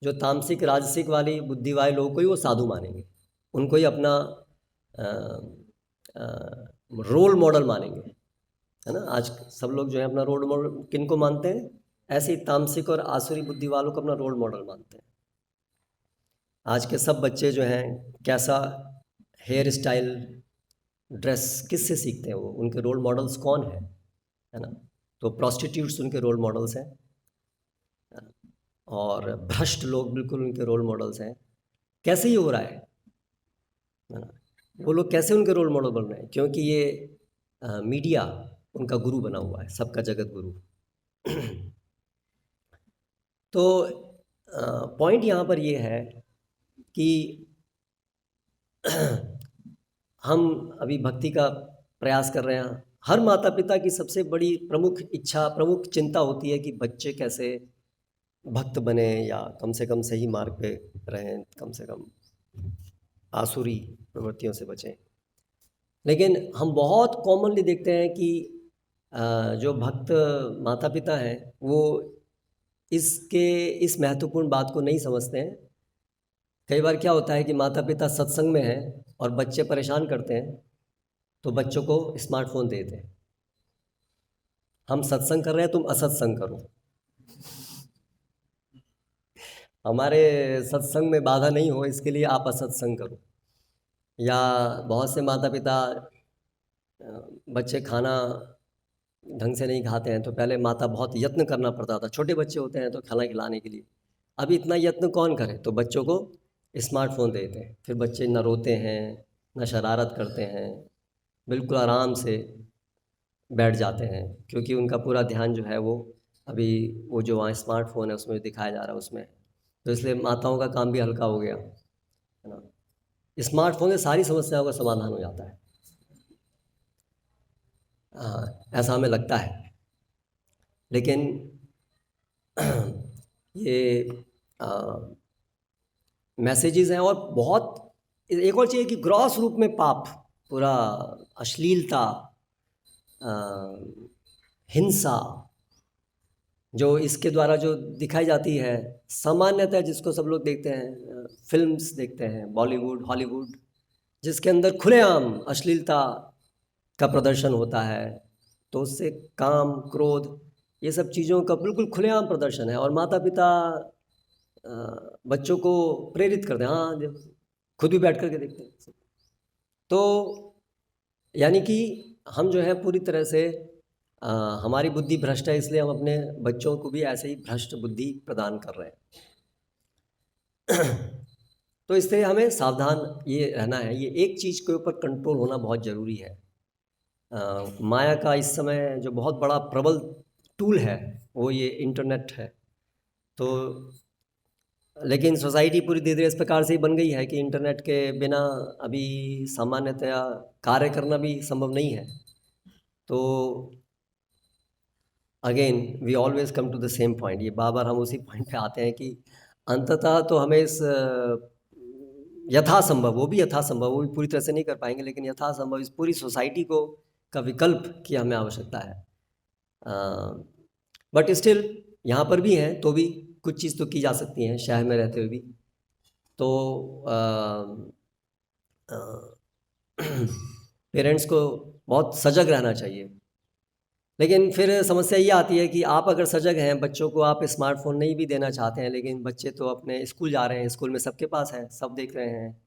जो तामसिक राजसिक वाली बुद्धि वाले लोगों को ही वो साधु मानेंगे, उनको ही अपना रोल मॉडल मानेंगे, है ना। आज सब लोग जो है अपना रोल मॉडल किन को मानते हैं? ऐसे ही तामसिक और आसुरी बुद्धि वालों को अपना रोल मॉडल मानते हैं। आज के सब बच्चे जो हैं कैसा हेयर स्टाइल, ड्रेस किससे सीखते हैं? वो उनके रोल मॉडल्स कौन है ना। तो प्रोस्टिट्यूट्स उनके रोल मॉडल्स हैं, और भ्रष्ट लोग बिल्कुल उनके रोल मॉडल्स हैं। कैसे ही हो रहा है ना। वो लोग कैसे उनके रोल मॉडल बन रहे हैं? क्योंकि ये मीडिया उनका गुरु बना हुआ है, सबका जगत गुरु। तो पॉइंट यहाँ पर ये है कि हम अभी भक्ति का प्रयास कर रहे हैं। हर माता पिता की सबसे बड़ी प्रमुख इच्छा, प्रमुख चिंता होती है कि बच्चे कैसे भक्त बने, या कम से कम सही मार्ग पे रहें, कम से कम आसुरी प्रवृत्तियों से बचें। लेकिन हम बहुत कॉमनली देखते हैं कि जो भक्त माता पिता हैं वो इस महत्वपूर्ण बात को नहीं समझते हैं। कई बार क्या होता है कि माता पिता सत्संग में हैं और बच्चे परेशान करते हैं, तो बच्चों को स्मार्टफोन दे दें। हम सत्संग कर रहे हैं, तुम असत्संग करो। हमारे सत्संग में बाधा नहीं हो इसके लिए आप असत्संग करो। या बहुत से माता पिता, बच्चे खाना ढंग से नहीं खाते हैं तो पहले माता बहुत यत्न करना पड़ता था, छोटे बच्चे होते हैं तो खाना खिलाने के लिए। अभी इतना यत्न कौन करे? तो बच्चों को स्मार्टफोन देते हैं, फिर बच्चे न रोते हैं न शरारत करते हैं, बिल्कुल आराम से बैठ जाते हैं, क्योंकि उनका पूरा ध्यान जो है वो अभी वो जो वहाँ स्मार्टफोन है उसमें दिखाया जा रहा है उसमें। तो इसलिए माताओं का काम भी हल्का हो गया, है ना। स्मार्टफोन से सारी समस्याओं का समाधान हो जाता है, हाँ, ऐसा हमें लगता है। लेकिन ये मैसेजेस हैं, और बहुत एक और चीज़ है कि ग्रॉस रूप में पाप, पूरा अश्लीलता, हिंसा जो इसके द्वारा जो दिखाई जाती है, सामान्यतः जिसको सब लोग देखते हैं, फिल्म्स देखते हैं, बॉलीवुड, हॉलीवुड, जिसके अंदर खुलेआम अश्लीलता का प्रदर्शन होता है, तो उससे काम, क्रोध, ये सब चीज़ों का बिल्कुल खुलेआम प्रदर्शन है। और माता पिता बच्चों को प्रेरित करते हैं, हाँ देखो, खुद भी बैठ करके देखते हैं। तो यानी कि हम जो है पूरी तरह से हमारी बुद्धि भ्रष्ट है, इसलिए हम अपने बच्चों को भी ऐसे ही भ्रष्ट बुद्धि प्रदान कर रहे हैं। तो इससे हमें सावधान ये रहना है, ये एक चीज़ के ऊपर कंट्रोल होना बहुत ज़रूरी है। माया का इस समय जो बहुत बड़ा प्रबल टूल है वो ये इंटरनेट है। तो लेकिन सोसाइटी पूरी धीरे धीरे इस प्रकार से ही बन गई है कि इंटरनेट के बिना अभी सामान्यतया कार्य करना भी संभव नहीं है। तो again we always come to the same point, ये बार हम उसी पॉइंट पे आते हैं कि अंततः तो हमें इस यथासंभव, वो भी यथासंभव, वो भी पूरी तरह से नहीं कर पाएंगे, लेकिन यथासंभव इस पूरी सोसाइटी को का विकल्प की हमें आवश्यकता है। बट स्टिल यहाँ पर भी हैं तो भी कुछ चीज़ तो की जा सकती हैं शहर में रहते हुए भी। तो पेरेंट्स को बहुत सजग रहना चाहिए। लेकिन फिर समस्या ये आती है कि आप अगर सजग हैं, बच्चों को आप स्मार्टफोन नहीं भी देना चाहते हैं, लेकिन बच्चे तो अपने स्कूल जा रहे हैं, स्कूल में सबके पास है, सब देख रहे हैं,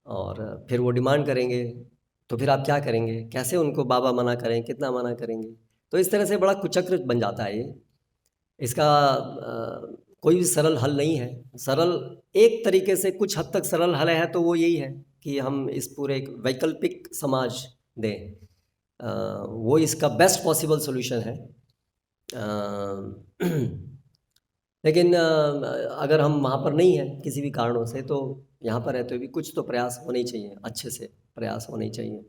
और फिर वो डिमांड करेंगे, तो फिर आप क्या करेंगे? कैसे उनको बाबा मना करें, कितना मना करेंगे? तो इस तरह से बड़ा कुचक्र बन जाता है ये। इसका कोई भी सरल हल नहीं है। सरल एक तरीके से कुछ हद तक सरल हल है तो वो यही है कि हम इस पूरे एक वैकल्पिक समाज दें, वो इसका बेस्ट पॉसिबल सॉल्यूशन है। लेकिन अगर हम वहाँ पर नहीं हैं किसी भी कारणों से, तो यहाँ पर रहते हुए भी कुछ तो प्रयास होने ही चाहिए, अच्छे से प्रयास होने ही चाहिए।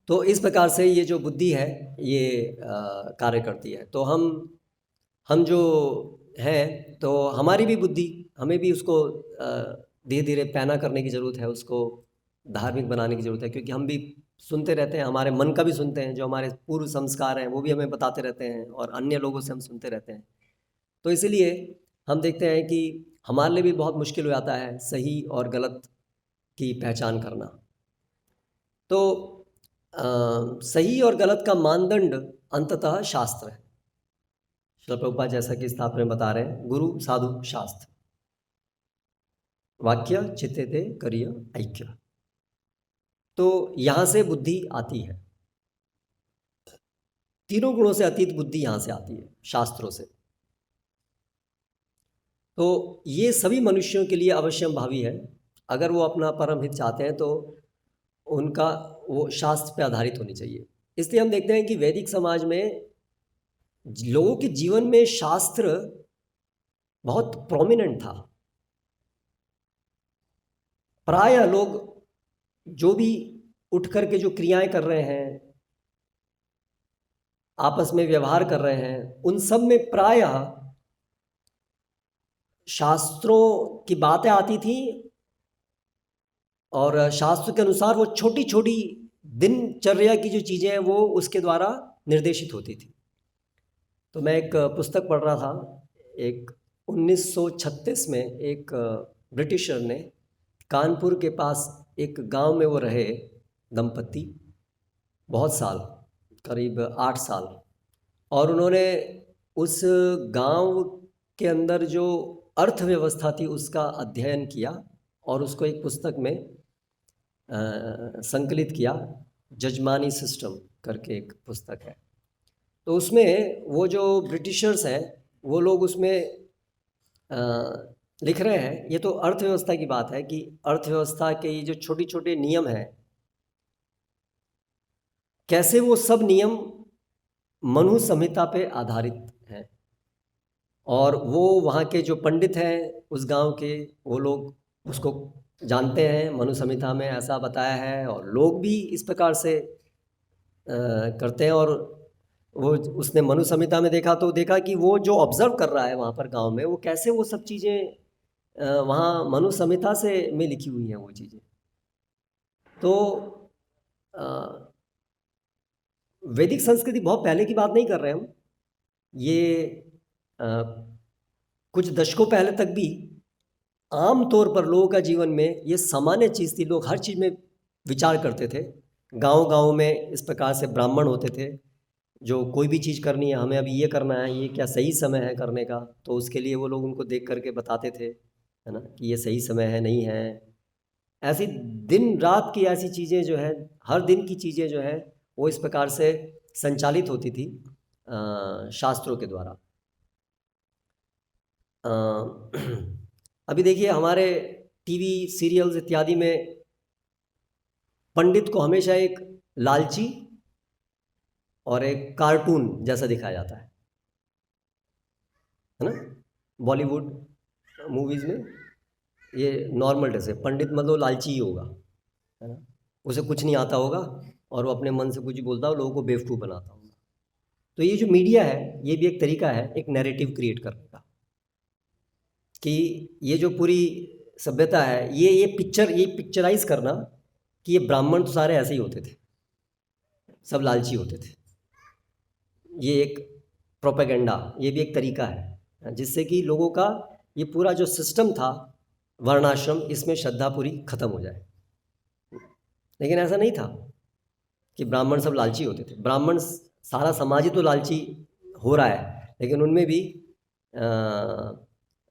तो इस प्रकार से ये जो बुद्धि है ये कार्य करती है। तो हम जो हैं, तो हमारी भी बुद्धि, हमें भी उसको धीरे धीरे पैना करने की ज़रूरत है, उसको धार्मिक बनाने की ज़रूरत है, क्योंकि हम भी सुनते रहते हैं, हमारे मन का भी सुनते हैं, जो हमारे पूर्व संस्कार हैं वो भी हमें बताते रहते हैं, और अन्य लोगों से हम सुनते रहते हैं। तो इसीलिए हम देखते हैं कि हमारे लिए भी बहुत मुश्किल हो जाता है सही और गलत की पहचान करना। तो सही और गलत का मानदंड अंततः शास्त्र है। श्रील प्रभुपाद जैसा कि स्थापना में बता रहे हैं, गुरु साधु शास्त्र वाक्य चित्ते करिय ऐक्य। तो यहाँ से बुद्धि आती है, तीनों गुणों से अतीत बुद्धि यहाँ से आती है, शास्त्रों से। तो ये सभी मनुष्यों के लिए अवश्यम भावी है। अगर वो अपना परम हित चाहते हैं तो उनका वो शास्त्र पे आधारित होनी चाहिए। इसलिए हम देखते हैं कि वैदिक समाज में लोगों के जीवन में शास्त्र बहुत प्रोमिनेंट था। प्रायः लोग जो भी उठ कर के जो क्रियाएं कर रहे हैं, आपस में व्यवहार कर रहे हैं, उन सब में प्रायः शास्त्रों की बातें आती थी, और शास्त्र के अनुसार वो छोटी छोटी दिनचर्या की जो चीज़ें हैं वो उसके द्वारा निर्देशित होती थी। तो मैं एक पुस्तक पढ़ रहा था, एक 1936 में एक ब्रिटिशर ने, कानपुर के पास एक गांव में वो रहे दंपत्ति बहुत साल, करीब 8 साल, और उन्होंने उस गांव के अंदर जो अर्थव्यवस्था थी उसका अध्ययन किया, और उसको एक पुस्तक में संकलित किया। जजमानी सिस्टम करके एक पुस्तक है। तो उसमें वो जो ब्रिटिशर्स हैं वो लोग उसमें लिख रहे हैं, ये तो अर्थव्यवस्था की बात है, कि अर्थव्यवस्था के ये जो छोटे छोटे नियम हैं, कैसे वो सब नियम मनु संहिता पे आधारित हैं। और वो वहाँ के जो पंडित हैं उस गांव के, वो लोग उसको जानते हैं, मनु संहिता में ऐसा बताया है, और लोग भी इस प्रकार से करते हैं। और वो उसने मनु संहिता में देखा, तो देखा कि वो जो ऑब्जर्व कर रहा है वहाँ पर गांव में, वो कैसे वो सब चीज़ें वहाँ मनु संहिता से में लिखी हुई हैं वो चीज़ें। तो वैदिक संस्कृति बहुत पहले की बात नहीं कर रहे हम, ये कुछ दशकों पहले तक भी आम तौर पर लोगों का जीवन में ये सामान्य चीज़ थी। लोग हर चीज़ में विचार करते थे। गांव-गांव में इस प्रकार से ब्राह्मण होते थे, जो कोई भी चीज़ करनी है, हमें अभी ये करना है, ये क्या सही समय है करने का, तो उसके लिए वो लोग उनको देख कर के बताते थे, है ना, कि ये सही समय है, नहीं है। ऐसी दिन रात की ऐसी चीज़ें जो है, हर दिन की चीज़ें जो है, वो इस प्रकार से संचालित होती थी शास्त्रों के द्वारा। अभी देखिए हमारे टीवी सीरियल्स इत्यादि में पंडित को हमेशा एक लालची और एक कार्टून जैसा दिखाया जाता है ना। बॉलीवुड मूवीज़ में ये नॉर्मल ड्रेस है, पंडित मतलब लालची ही होगा, है ना, उसे कुछ नहीं आता होगा, और वो अपने मन से कुछ ही बोलता हो, लोगों को बेवकूफ़ बनाता होगा। तो ये जो मीडिया है, ये भी एक तरीका है एक नैरेटिव क्रिएट करने का, कि ये जो पूरी सभ्यता है, ये पिक्चराइज करना कि ये ब्राह्मण तो सारे ऐसे ही होते थे, सब लालची होते थे। ये एक प्रोपेगेंडा, ये भी एक तरीका है जिससे कि लोगों का ये पूरा जो सिस्टम था वर्णाश्रम, इसमें श्रद्धा पूरी खत्म हो जाए। लेकिन ऐसा नहीं था कि ब्राह्मण सब लालची होते थे। ब्राह्मण, सारा समाज ही तो लालची हो रहा है, लेकिन उनमें भी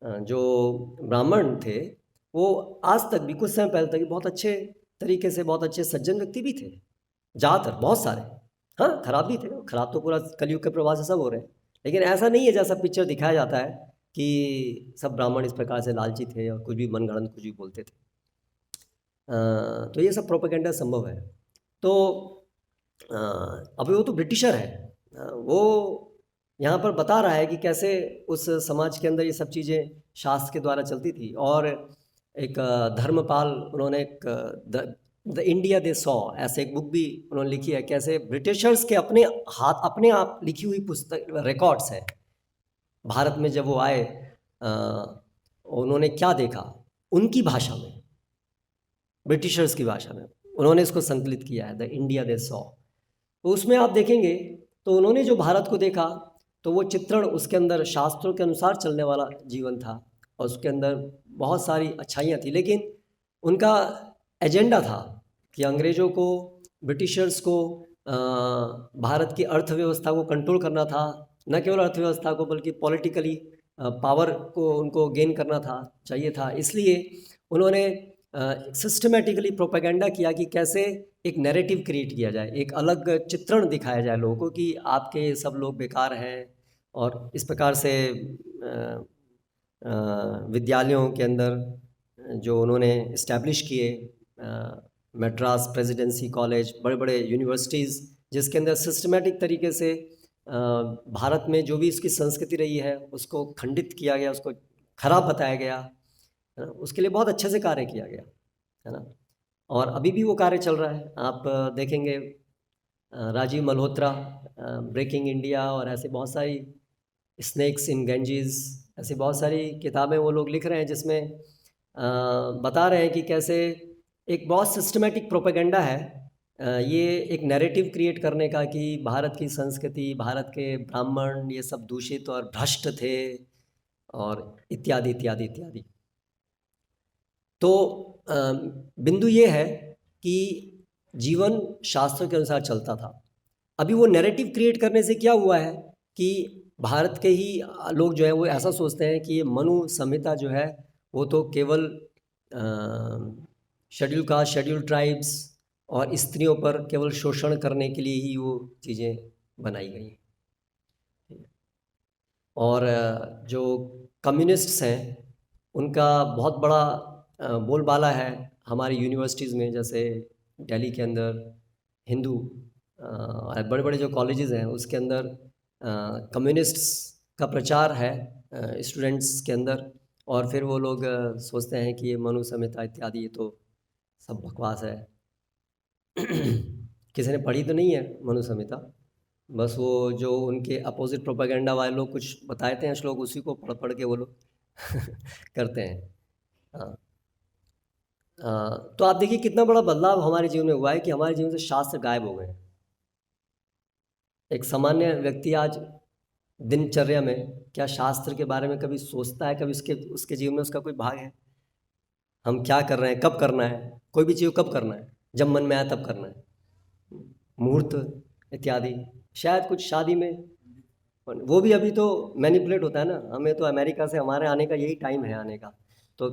जो ब्राह्मण थे वो आज तक भी, कुछ समय पहले तक भी बहुत अच्छे तरीके से, बहुत अच्छे सज्जन व्यक्ति भी थे, ज़्यादातर, बहुत सारे। हाँ, खराब भी थे, खराब तो पूरा कलयुग के प्रभाव से सब हो रहे हैं, लेकिन ऐसा नहीं है जैसा पिक्चर दिखाया जाता है कि सब ब्राह्मण इस प्रकार से लालची थे और कुछ भी मनगढ़ंत कुछ भी बोलते थे। तो ये सब प्रोपेगेंडा संभव है। तो अभी वो तो ब्रिटिशर है, वो यहाँ पर बता रहा है कि कैसे उस समाज के अंदर ये सब चीज़ें शास्त्र के द्वारा चलती थी। और एक धर्मपाल, उन्होंने एक द इंडिया दे सॉ ऐसे एक बुक भी उन्होंने लिखी है, कैसे ब्रिटिशर्स के अपने हाथ, अपने आप लिखी हुई पुस्तक रिकॉर्ड्स है। भारत में जब वो आए, उन्होंने क्या देखा, उनकी भाषा में, ब्रिटिशर्स की भाषा में उन्होंने इसको संकलित किया है, द इंडिया दे सॉ। तो उसमें आप देखेंगे तो उन्होंने जो भारत को देखा, तो वो चित्रण उसके अंदर शास्त्रों के अनुसार चलने वाला जीवन था, और उसके अंदर बहुत सारी अच्छाइयाँ थी। लेकिन उनका एजेंडा था कि अंग्रेज़ों को, ब्रिटिशर्स को भारत की अर्थव्यवस्था को कंट्रोल करना था। न केवल अर्थव्यवस्था को, बल्कि पॉलिटिकली पावर को उनको गेन करना था, चाहिए था। इसलिए उन्होंने सिस्टमेटिकली प्रोपेगेंडा किया कि कैसे एक नैरेटिव क्रिएट किया जाए, एक अलग चित्रण दिखाया जाए लोगों को कि आपके सब लोग बेकार हैं। और इस प्रकार से विद्यालयों के अंदर जो उन्होंने इस्टेब्लिश किए, मद्रास प्रेसिडेंसी कॉलेज, बड़े बड़े यूनिवर्सिटीज़, जिसके अंदर सिस्टमेटिक तरीके से भारत में जो भी इसकी संस्कृति रही है उसको खंडित किया गया, उसको खराब बताया गया, है ना। उसके लिए बहुत अच्छे से कार्य किया गया, है ना। और अभी भी वो कार्य चल रहा है। आप देखेंगे राजीव मल्होत्रा, ब्रेकिंग इंडिया, और ऐसे बहुत सारी, स्नेक्स इन गंजीज, ऐसी बहुत सारी किताबें वो लोग लिख रहे हैं, जिसमें बता रहे हैं कि कैसे एक बहुत सिस्टमेटिक प्रोपेगेंडा है, ये एक नैरेटिव क्रिएट करने का कि भारत की संस्कृति, भारत के ब्राह्मण ये सब दूषित और भ्रष्ट थे, और इत्यादि इत्यादि इत्यादि। तो बिंदु ये है कि जीवन शास्त्रों के अनुसार चलता था। अभी वो नैरेटिव क्रिएट करने से क्या हुआ है कि भारत के ही लोग जो है वो ऐसा सोचते हैं कि ये मनु संहिता जो है वो तो केवल शेड्यूल कास्ट, शेड्यूल ट्राइब्स और स्त्रियों पर केवल शोषण करने के लिए ही वो चीज़ें बनाई गई हैं। और जो कम्युनिस्ट्स हैं उनका बहुत बड़ा बोलबाला है हमारी यूनिवर्सिटीज़ में, जैसे दिल्ली के अंदर हिंदू बड़े बड़े जो कॉलेजेस हैं उसके अंदर कम्युनिस्ट्स का प्रचार है स्टूडेंट्स के अंदर। और फिर वो लोग सोचते हैं कि ये मनु संहिता इत्यादि ये तो सब बकवास है। किसी ने पढ़ी तो नहीं है मनु संहिता, बस वो जो उनके अपोजिट प्रोपेगेंडा वाले लोग कुछ बताते हैं श्लोक, उसी को पढ़ पढ़ के वो लोग करते हैं। हाँ, तो आप देखिए कितना बड़ा बदलाव हमारे जीवन में हुआ है कि हमारे जीवन से शास्त्र गायब हो गए। एक सामान्य व्यक्ति आज दिनचर्या में क्या शास्त्र के बारे में कभी सोचता है? कभी उसके जीवन में उसका कोई भाग है? हम क्या कर रहे हैं, कब करना है, कोई भी चीज़ कब करना है, जब मन में आया तब करना है, मुहूर्त इत्यादि। शायद कुछ शादी में, वो भी अभी तो मैनिपुलेट होता है ना। हमें तो अमेरिका से हमारे आने का यही टाइम है आने का, तो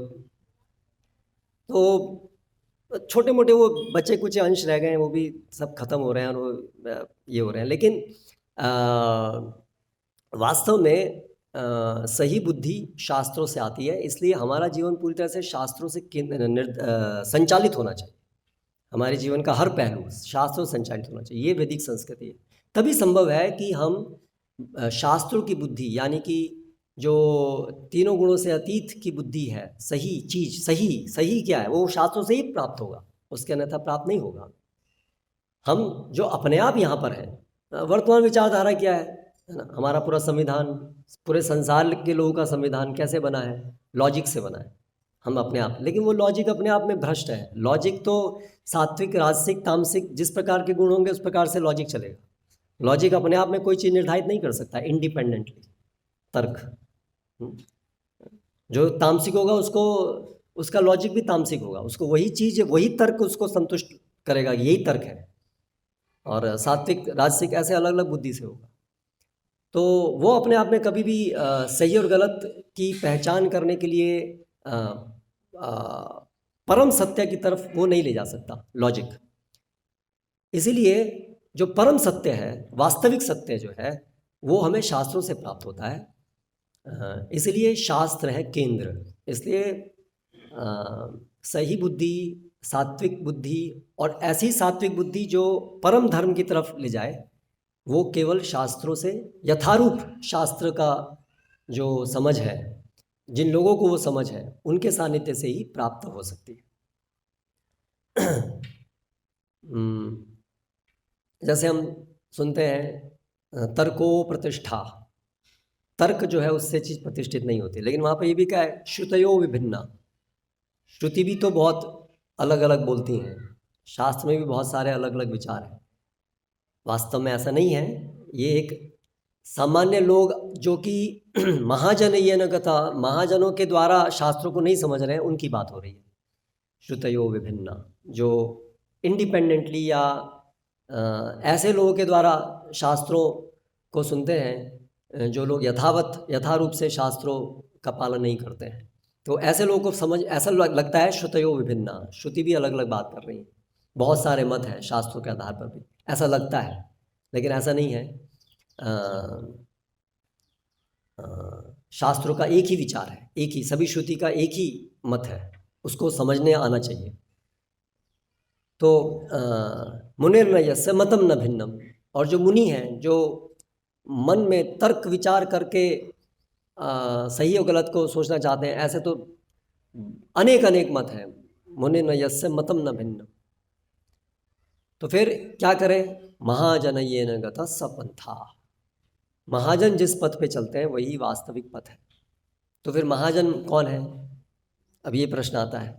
छोटे मोटे वो बचे कुछ अंश रह गए हैं, वो भी सब खत्म हो रहे हैं, और वो ये हो रहे हैं। लेकिन वास्तव में सही बुद्धि शास्त्रों से आती है, इसलिए हमारा जीवन पूरी तरह से शास्त्रों से संचालित होना चाहिए। हमारे जीवन का हर पहलू शास्त्रों से संचालित होना चाहिए, ये वैदिक संस्कृति है। तभी संभव है कि हम शास्त्रों की बुद्धि, यानी कि जो तीनों गुणों से अतीत की बुद्धि है, सही चीज़, सही क्या है वो शास्त्रों से ही प्राप्त होगा, उसके अन्यथा प्राप्त नहीं होगा। हम जो अपने आप यहाँ पर हैं, वर्तमान विचारधारा क्या है ना। हमारा पूरा संविधान, पूरे संसार के लोगों का संविधान कैसे बना है? लॉजिक से बना है। हम अपने आप, लेकिन वो लॉजिक अपने आप में भ्रष्ट है। लॉजिक तो सात्विक, राजसिक, तामसिक, जिस प्रकार के गुण होंगे उस प्रकार से लॉजिक चलेगा। लॉजिक अपने आप में कोई चीज़ निर्धारित नहीं कर सकता इंडिपेंडेंटली। तर्क जो तामसिक होगा उसको, उसका लॉजिक भी तामसिक होगा, उसको वही चीज़, वही तर्क उसको संतुष्ट करेगा, यही तर्क है। और सात्विक, राजसिक ऐसे अलग अलग बुद्धि से होगा। तो वो अपने आप में कभी भी सही और गलत की पहचान करने के लिए परम सत्य की तरफ वो नहीं ले जा सकता लॉजिक। इसीलिए जो परम सत्य है, वास्तविक सत्य जो है, वो हमें शास्त्रों से प्राप्त होता है। इसलिए शास्त्र है केंद्र। इसलिए सही बुद्धि, सात्विक बुद्धि, और ऐसी सात्विक बुद्धि जो परम धर्म की तरफ ले जाए, वो केवल शास्त्रों से, यथारूप शास्त्र का जो समझ है, जिन लोगों को वो समझ है, उनके सानिध्य से ही प्राप्त हो सकती है। जैसे हम सुनते हैं तर्को प्रतिष्ठा, तर्क जो है उससे चीज़ प्रतिष्ठित नहीं होती, लेकिन वहाँ पर ये भी क्या है, श्रुतयो विभिन्ना, श्रुति भी तो बहुत अलग अलग बोलती हैं, शास्त्र में भी बहुत सारे अलग अलग विचार हैं। वास्तव में ऐसा नहीं है, ये एक सामान्य लोग जो कि महाजन ये न कथा, महाजनों के द्वारा शास्त्रों को नहीं समझ रहे हैं, उनकी बात हो रही है। श्रुतयो विभिन्ना, जो इंडिपेंडेंटली या ऐसे लोगों के द्वारा शास्त्रों को सुनते हैं, जो लोग यथारूप से शास्त्रों का पालन नहीं करते हैं, तो ऐसे लोगों को समझ ऐसा लगता है श्रुतयो विभिन्ना, श्रुति भी अलग अलग बात कर रही है, बहुत सारे मत हैं शास्त्रों के आधार पर भी, ऐसा लगता है, लेकिन ऐसा नहीं है। शास्त्रों का एक ही विचार है, एक ही, सभी श्रुति का एक ही मत है, उसको समझने आना चाहिए। तो मुनिर्नयस्य मतम न भिन्नम, और जो मुनि हैं, जो मन में तर्क विचार करके सही और गलत को सोचना चाहते हैं, ऐसे तो अनेक अनेक मत हैं। मुनिर्नयस्य मतम न भिन्नम, तो फिर क्या करें, महाजनयेन गतः स पंथा, महाजन जिस पथ पे चलते हैं वही वास्तविक पथ है। तो फिर महाजन कौन है, अब ये प्रश्न आता है।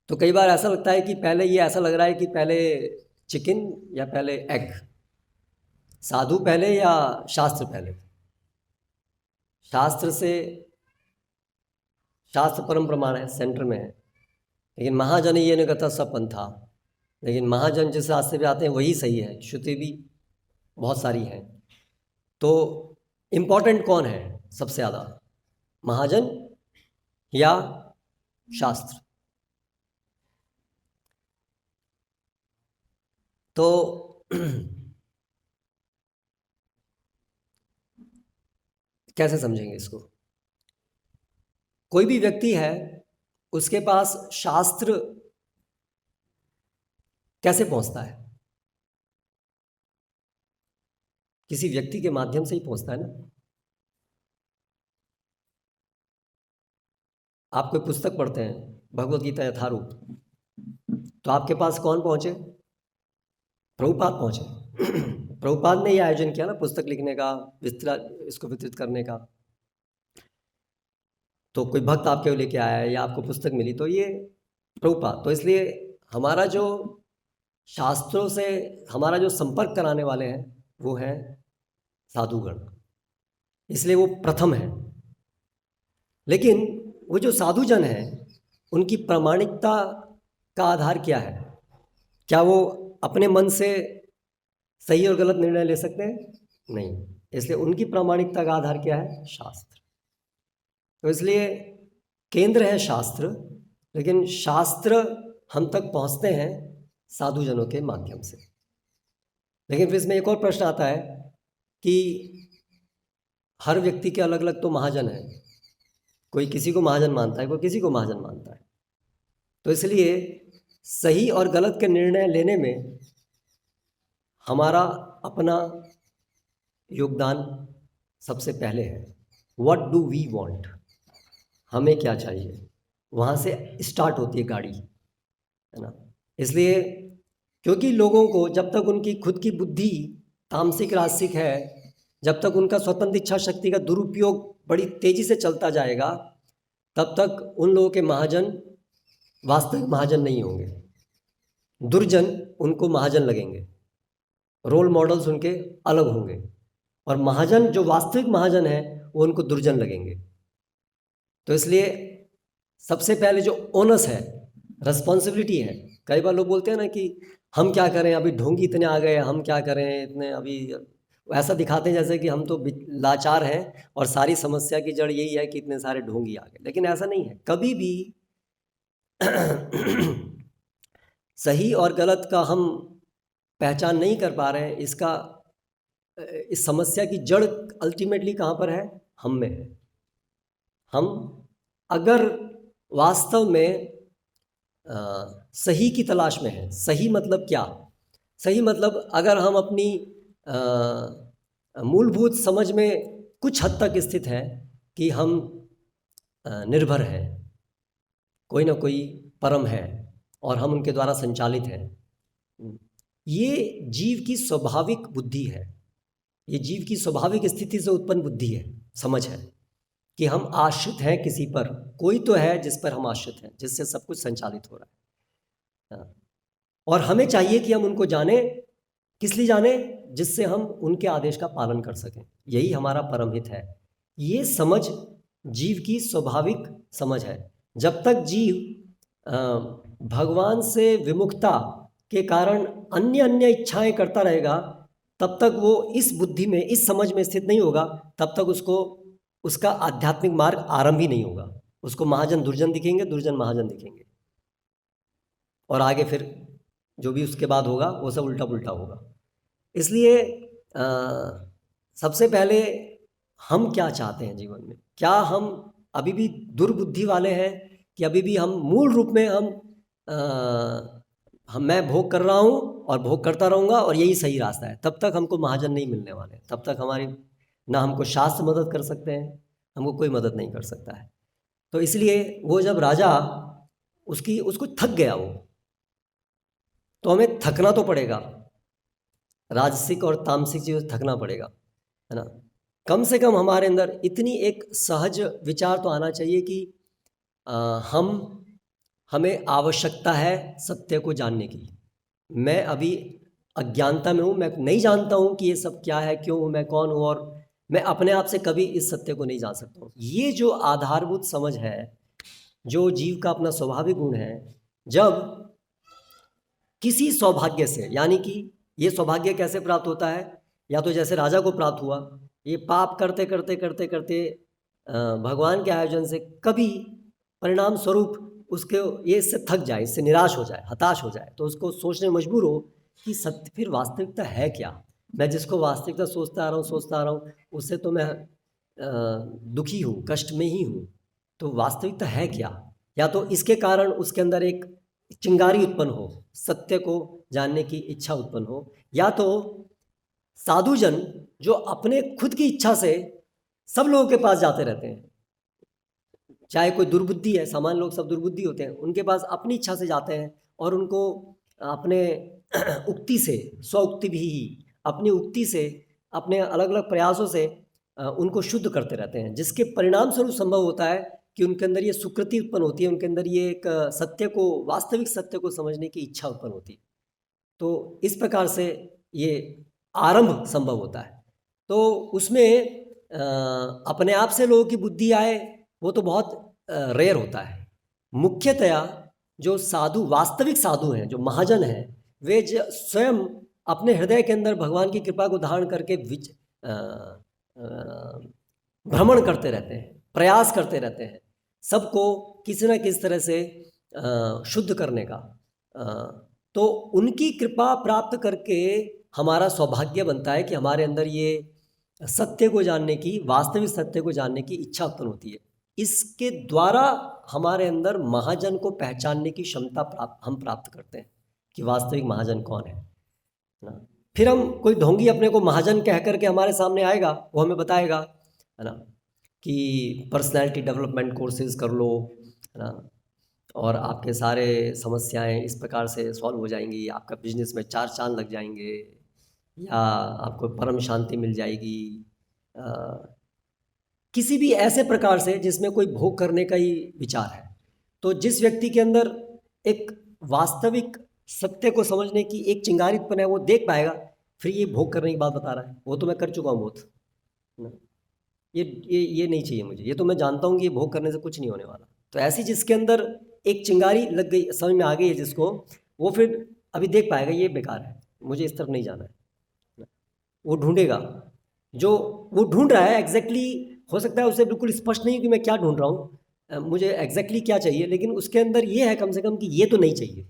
तो कई बार ऐसा लगता है कि पहले ये ऐसा लग रहा है कि पहले चिकन या पहले एग, साधु पहले या शास्त्र पहले। शास्त्र परम प्रमाण है, सेंटर में है, लेकिन महाजन ये न कहता सब पंथा, लेकिन महाजन जिस रास्ते पे आते हैं वही सही है, श्रुति भी बहुत सारी है। तो इम्पोर्टेंट कौन है सबसे ज़्यादा, महाजन या शास्त्र? तो कैसे समझेंगे इसको? कोई भी व्यक्ति है, उसके पास शास्त्र कैसे पहुंचता है? किसी व्यक्ति के माध्यम से ही पहुंचता है ना। आप कोई पुस्तक पढ़ते हैं, भगवत गीता यथारूप, तो आपके पास कौन पहुंचे? प्रभुपाद पहुंचे। प्रभुपाद ने ये आयोजन किया ना पुस्तक लिखने का, इसको वितरित करने का। तो कोई भक्त आपके लेके आया है या आपको पुस्तक मिली, तो ये प्रभुपाद। तो इसलिए हमारा जो शास्त्रों से हमारा जो संपर्क कराने वाले हैं वो हैं साधुगण, इसलिए वो प्रथम है। लेकिन वो जो साधुजन हैं, उनकी प्रामाणिकता का आधार क्या है? क्या वो अपने मन से सही और गलत निर्णय ले सकते हैं? नहीं। इसलिए उनकी प्रामाणिकता का आधार क्या है? शास्त्र। तो इसलिए केंद्र है शास्त्र, लेकिन शास्त्र हम तक पहुंचते हैं साधुजनों के माध्यम से। लेकिन फिर इसमें एक और प्रश्न आता है कि हर व्यक्ति के अलग अलग तो महाजन है, कोई किसी को महाजन मानता है, कोई किसी को महाजन मानता है। तो इसलिए सही और गलत के निर्णय लेने में हमारा अपना योगदान सबसे पहले है। व्हाट डू वी वांट, हमें क्या चाहिए, वहाँ से स्टार्ट होती है गाड़ी, है ना। इसलिए क्योंकि लोगों को जब तक उनकी खुद की बुद्धि तामसिक राजसिक है, जब तक उनका स्वतंत्र इच्छा शक्ति का दुरुपयोग बड़ी तेजी से चलता जाएगा, तब तक उन लोगों के महाजन वास्तविक महाजन नहीं होंगे। दुर्जन उनको महाजन लगेंगे, रोल मॉडल्स उनके अलग होंगे, और महाजन जो वास्तविक महाजन है वो उनको दुर्जन लगेंगे। तो इसलिए सबसे पहले जो ओनस है, रिस्पॉन्सिबिलिटी है। कई बार लोग बोलते हैं ना कि हम क्या करें, अभी ढोंगी इतने आ गए, हम क्या करें इतने, अभी ऐसा दिखाते हैं जैसे कि हम तो लाचार हैं और सारी समस्या की जड़ यही है कि इतने सारे ढोंगी आ गए। लेकिन ऐसा नहीं है, कभी भी सही और गलत का हम पहचान नहीं कर पा रहे हैं। इसका इस समस्या की जड़ अल्टीमेटली कहाँ पर है? हम में है। हम अगर वास्तव में सही की तलाश में हैं। सही मतलब क्या? सही मतलब अगर हम अपनी मूलभूत समझ में कुछ हद तक स्थित हैं कि हम निर्भर हैं, कोई ना कोई परम है और हम उनके द्वारा संचालित हैं, ये जीव की स्वाभाविक बुद्धि है, ये जीव की स्वाभाविक स्थिति से उत्पन्न बुद्धि है, समझ है कि हम आश्रित हैं किसी पर, कोई तो है जिस पर हम आश्रित हैं, जिससे सब कुछ संचालित हो रहा है। और हमें चाहिए कि हम उनको जाने, किस लिए जाने? जिससे हम उनके आदेश का पालन कर सकें, यही हमारा परम हित है। ये समझ जीव की स्वाभाविक समझ है। जब तक जीव भगवान से विमुखता के कारण अन्य अन्य इच्छाएं करता रहेगा, तब तक वो इस बुद्धि में, इस समझ में स्थित नहीं होगा, तब तक उसको उसका आध्यात्मिक मार्ग आरंभ ही नहीं होगा। उसको महाजन दुर्जन दिखेंगे, दुर्जन महाजन दिखेंगे, और आगे फिर जो भी उसके बाद होगा वो सब उल्टा पुल्टा होगा। इसलिए सबसे पहले हम क्या चाहते हैं जीवन में? क्या हम अभी भी दुर्बुद्धि वाले हैं कि अभी भी हम मूल रूप में मैं भोग कर रहा हूँ और भोग करता रहूँगा और यही सही रास्ता है? तब तक हमको महाजन नहीं मिलने वाले, तब तक हमारी ना हमको शास्त्र मदद कर सकते हैं, हमको कोई मदद नहीं कर सकता है। तो इसलिए वो जब राजा उसको थक गया वो, तो हमें थकना तो पड़ेगा, राजसिक और तामसिक चीज़ थकना पड़ेगा, है ना। कम से कम हमारे अंदर इतनी एक सहज विचार तो आना चाहिए कि हमें आवश्यकता है सत्य को जानने की। मैं अभी अज्ञानता में हूँ, मैं नहीं जानता हूँ कि ये सब क्या है, क्यों हूँ, मैं कौन हूँ, और मैं अपने आप से कभी इस सत्य को नहीं जान सकता हूँ। ये जो आधारभूत समझ है, जो जीव का अपना स्वाभाविक गुण है, जब किसी सौभाग्य से, यानी कि ये सौभाग्य कैसे प्राप्त होता है? या तो जैसे राजा को प्राप्त हुआ, ये पाप करते करते करते करते भगवान के आयोजन से कभी परिणाम स्वरूप उसके ये इससे थक जाए, इससे निराश हो जाए, हताश हो जाए, तो उसको सोचने मजबूर हो कि सत्य फिर वास्तविकता है क्या? मैं जिसको वास्तविकता सोचता आ रहा हूँ उससे तो मैं दुखी हूँ, कष्ट में ही हूँ, तो वास्तविकता है क्या? या तो इसके कारण उसके अंदर एक चिंगारी उत्पन्न हो, सत्य को जानने की इच्छा उत्पन्न हो, या तो साधुजन जो अपने खुद की इच्छा से सब लोगों के पास जाते रहते हैं, चाहे कोई दुर्बुद्धि है, सामान्य लोग सब दुर्बुद्धि होते हैं, उनके पास अपनी इच्छा से जाते हैं और उनको अपने उक्ति से, स्वउक्ति भी, अपनी उक्ति से, अपने अलग अलग प्रयासों से उनको शुद्ध करते रहते हैं, जिसके परिणाम स्वरूप संभव होता है कि उनके अंदर ये सुकृति उत्पन्न होती है, उनके अंदर ये एक सत्य को, वास्तविक सत्य को समझने की इच्छा उत्पन्न होती है। तो इस प्रकार से ये आरंभ संभव होता है। तो उसमें अपने आप से लोगों की बुद्धि आए वो तो बहुत रेयर होता है। मुख्यतया जो साधु, वास्तविक साधु हैं, जो महाजन हैं, वे स्वयं अपने हृदय के अंदर भगवान की कृपा को धारण करके भ्रमण करते रहते हैं, प्रयास करते रहते हैं सबको किसी न किसी तरह से शुद्ध करने का। तो उनकी कृपा प्राप्त करके हमारा सौभाग्य बनता है कि हमारे अंदर ये सत्य को जानने की, वास्तविक सत्य को जानने की इच्छा उत्पन्न होती है। इसके द्वारा हमारे अंदर महाजन को पहचानने की क्षमता हम प्राप्त करते हैं कि वास्तविक महाजन कौन है ना। फिर हम, कोई ढोंगी अपने को महाजन कह करके हमारे सामने आएगा, वो हमें बताएगा, है ना, कि पर्सनैलिटी डेवलपमेंट कोर्सेज कर लो, है ना, और आपके सारे समस्याएं इस प्रकार से सॉल्व हो जाएंगी, आपका बिजनेस में 4 चांद लग जाएंगे, या आपको परम शांति मिल जाएगी, किसी भी ऐसे प्रकार से जिसमें कोई भोग करने का ही विचार है। तो जिस व्यक्ति के अंदर एक वास्तविक सत्य को समझने की एक चिंगारी उत्पन्न है, वो देख पाएगा, फिर ये भोग करने की बात बता रहा है, वो तो मैं कर चुका हूँ बहुत ना, ये नहीं चाहिए मुझे, ये तो मैं जानता हूँ कि ये भोग करने से कुछ नहीं होने वाला। तो ऐसी जिसके अंदर एक चिंगारी लग गई, समझ में आ गई है जिसको, वो फिर अभी देख पाएगा ये बेकार है, मुझे इस तरफ नहीं जाना है, वो ढूंढेगा जो वो ढूंढ रहा है एग्जैक्टली। हो सकता है उसे बिल्कुल स्पष्ट नहीं कि मैं क्या ढूंढ रहा हूँ, मुझे एग्जैक्टली क्या चाहिए, लेकिन उसके अंदर ये है कम से कम कि ये तो नहीं चाहिए,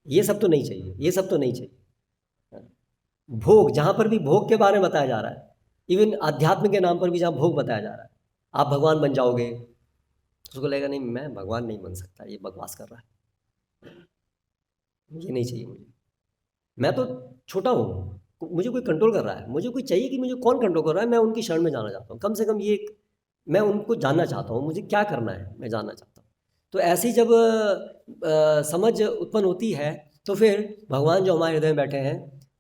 ये सब तो नहीं चाहिए, ये सब तो नहीं चाहिए। भोग, जहाँ पर भी भोग के बारे में बताया जा रहा है, इवन अध्यात्म के नाम पर भी जहाँ भोग बताया जा रहा है, आप भगवान बन जाओगे, उसको लगेगा नहीं, मैं भगवान नहीं बन सकता, ये बकवास कर रहा है। ये नहीं चाहिए मुझे। मैं तो छोटा हूँ, मुझे कोई कंट्रोल कर रहा है, मुझे कोई चाहिए कि मुझे कौन कंट्रोल कर रहा है, मैं उनकी शरण में जाना चाहता हूँ। कम से कम ये एक मैं उनको जानना चाहता हूँ, मुझे क्या करना है मैं जानना चाहता हूँ। तो ऐसी जब समझ उत्पन्न होती है तो फिर भगवान जो हमारे हृदय में बैठे हैं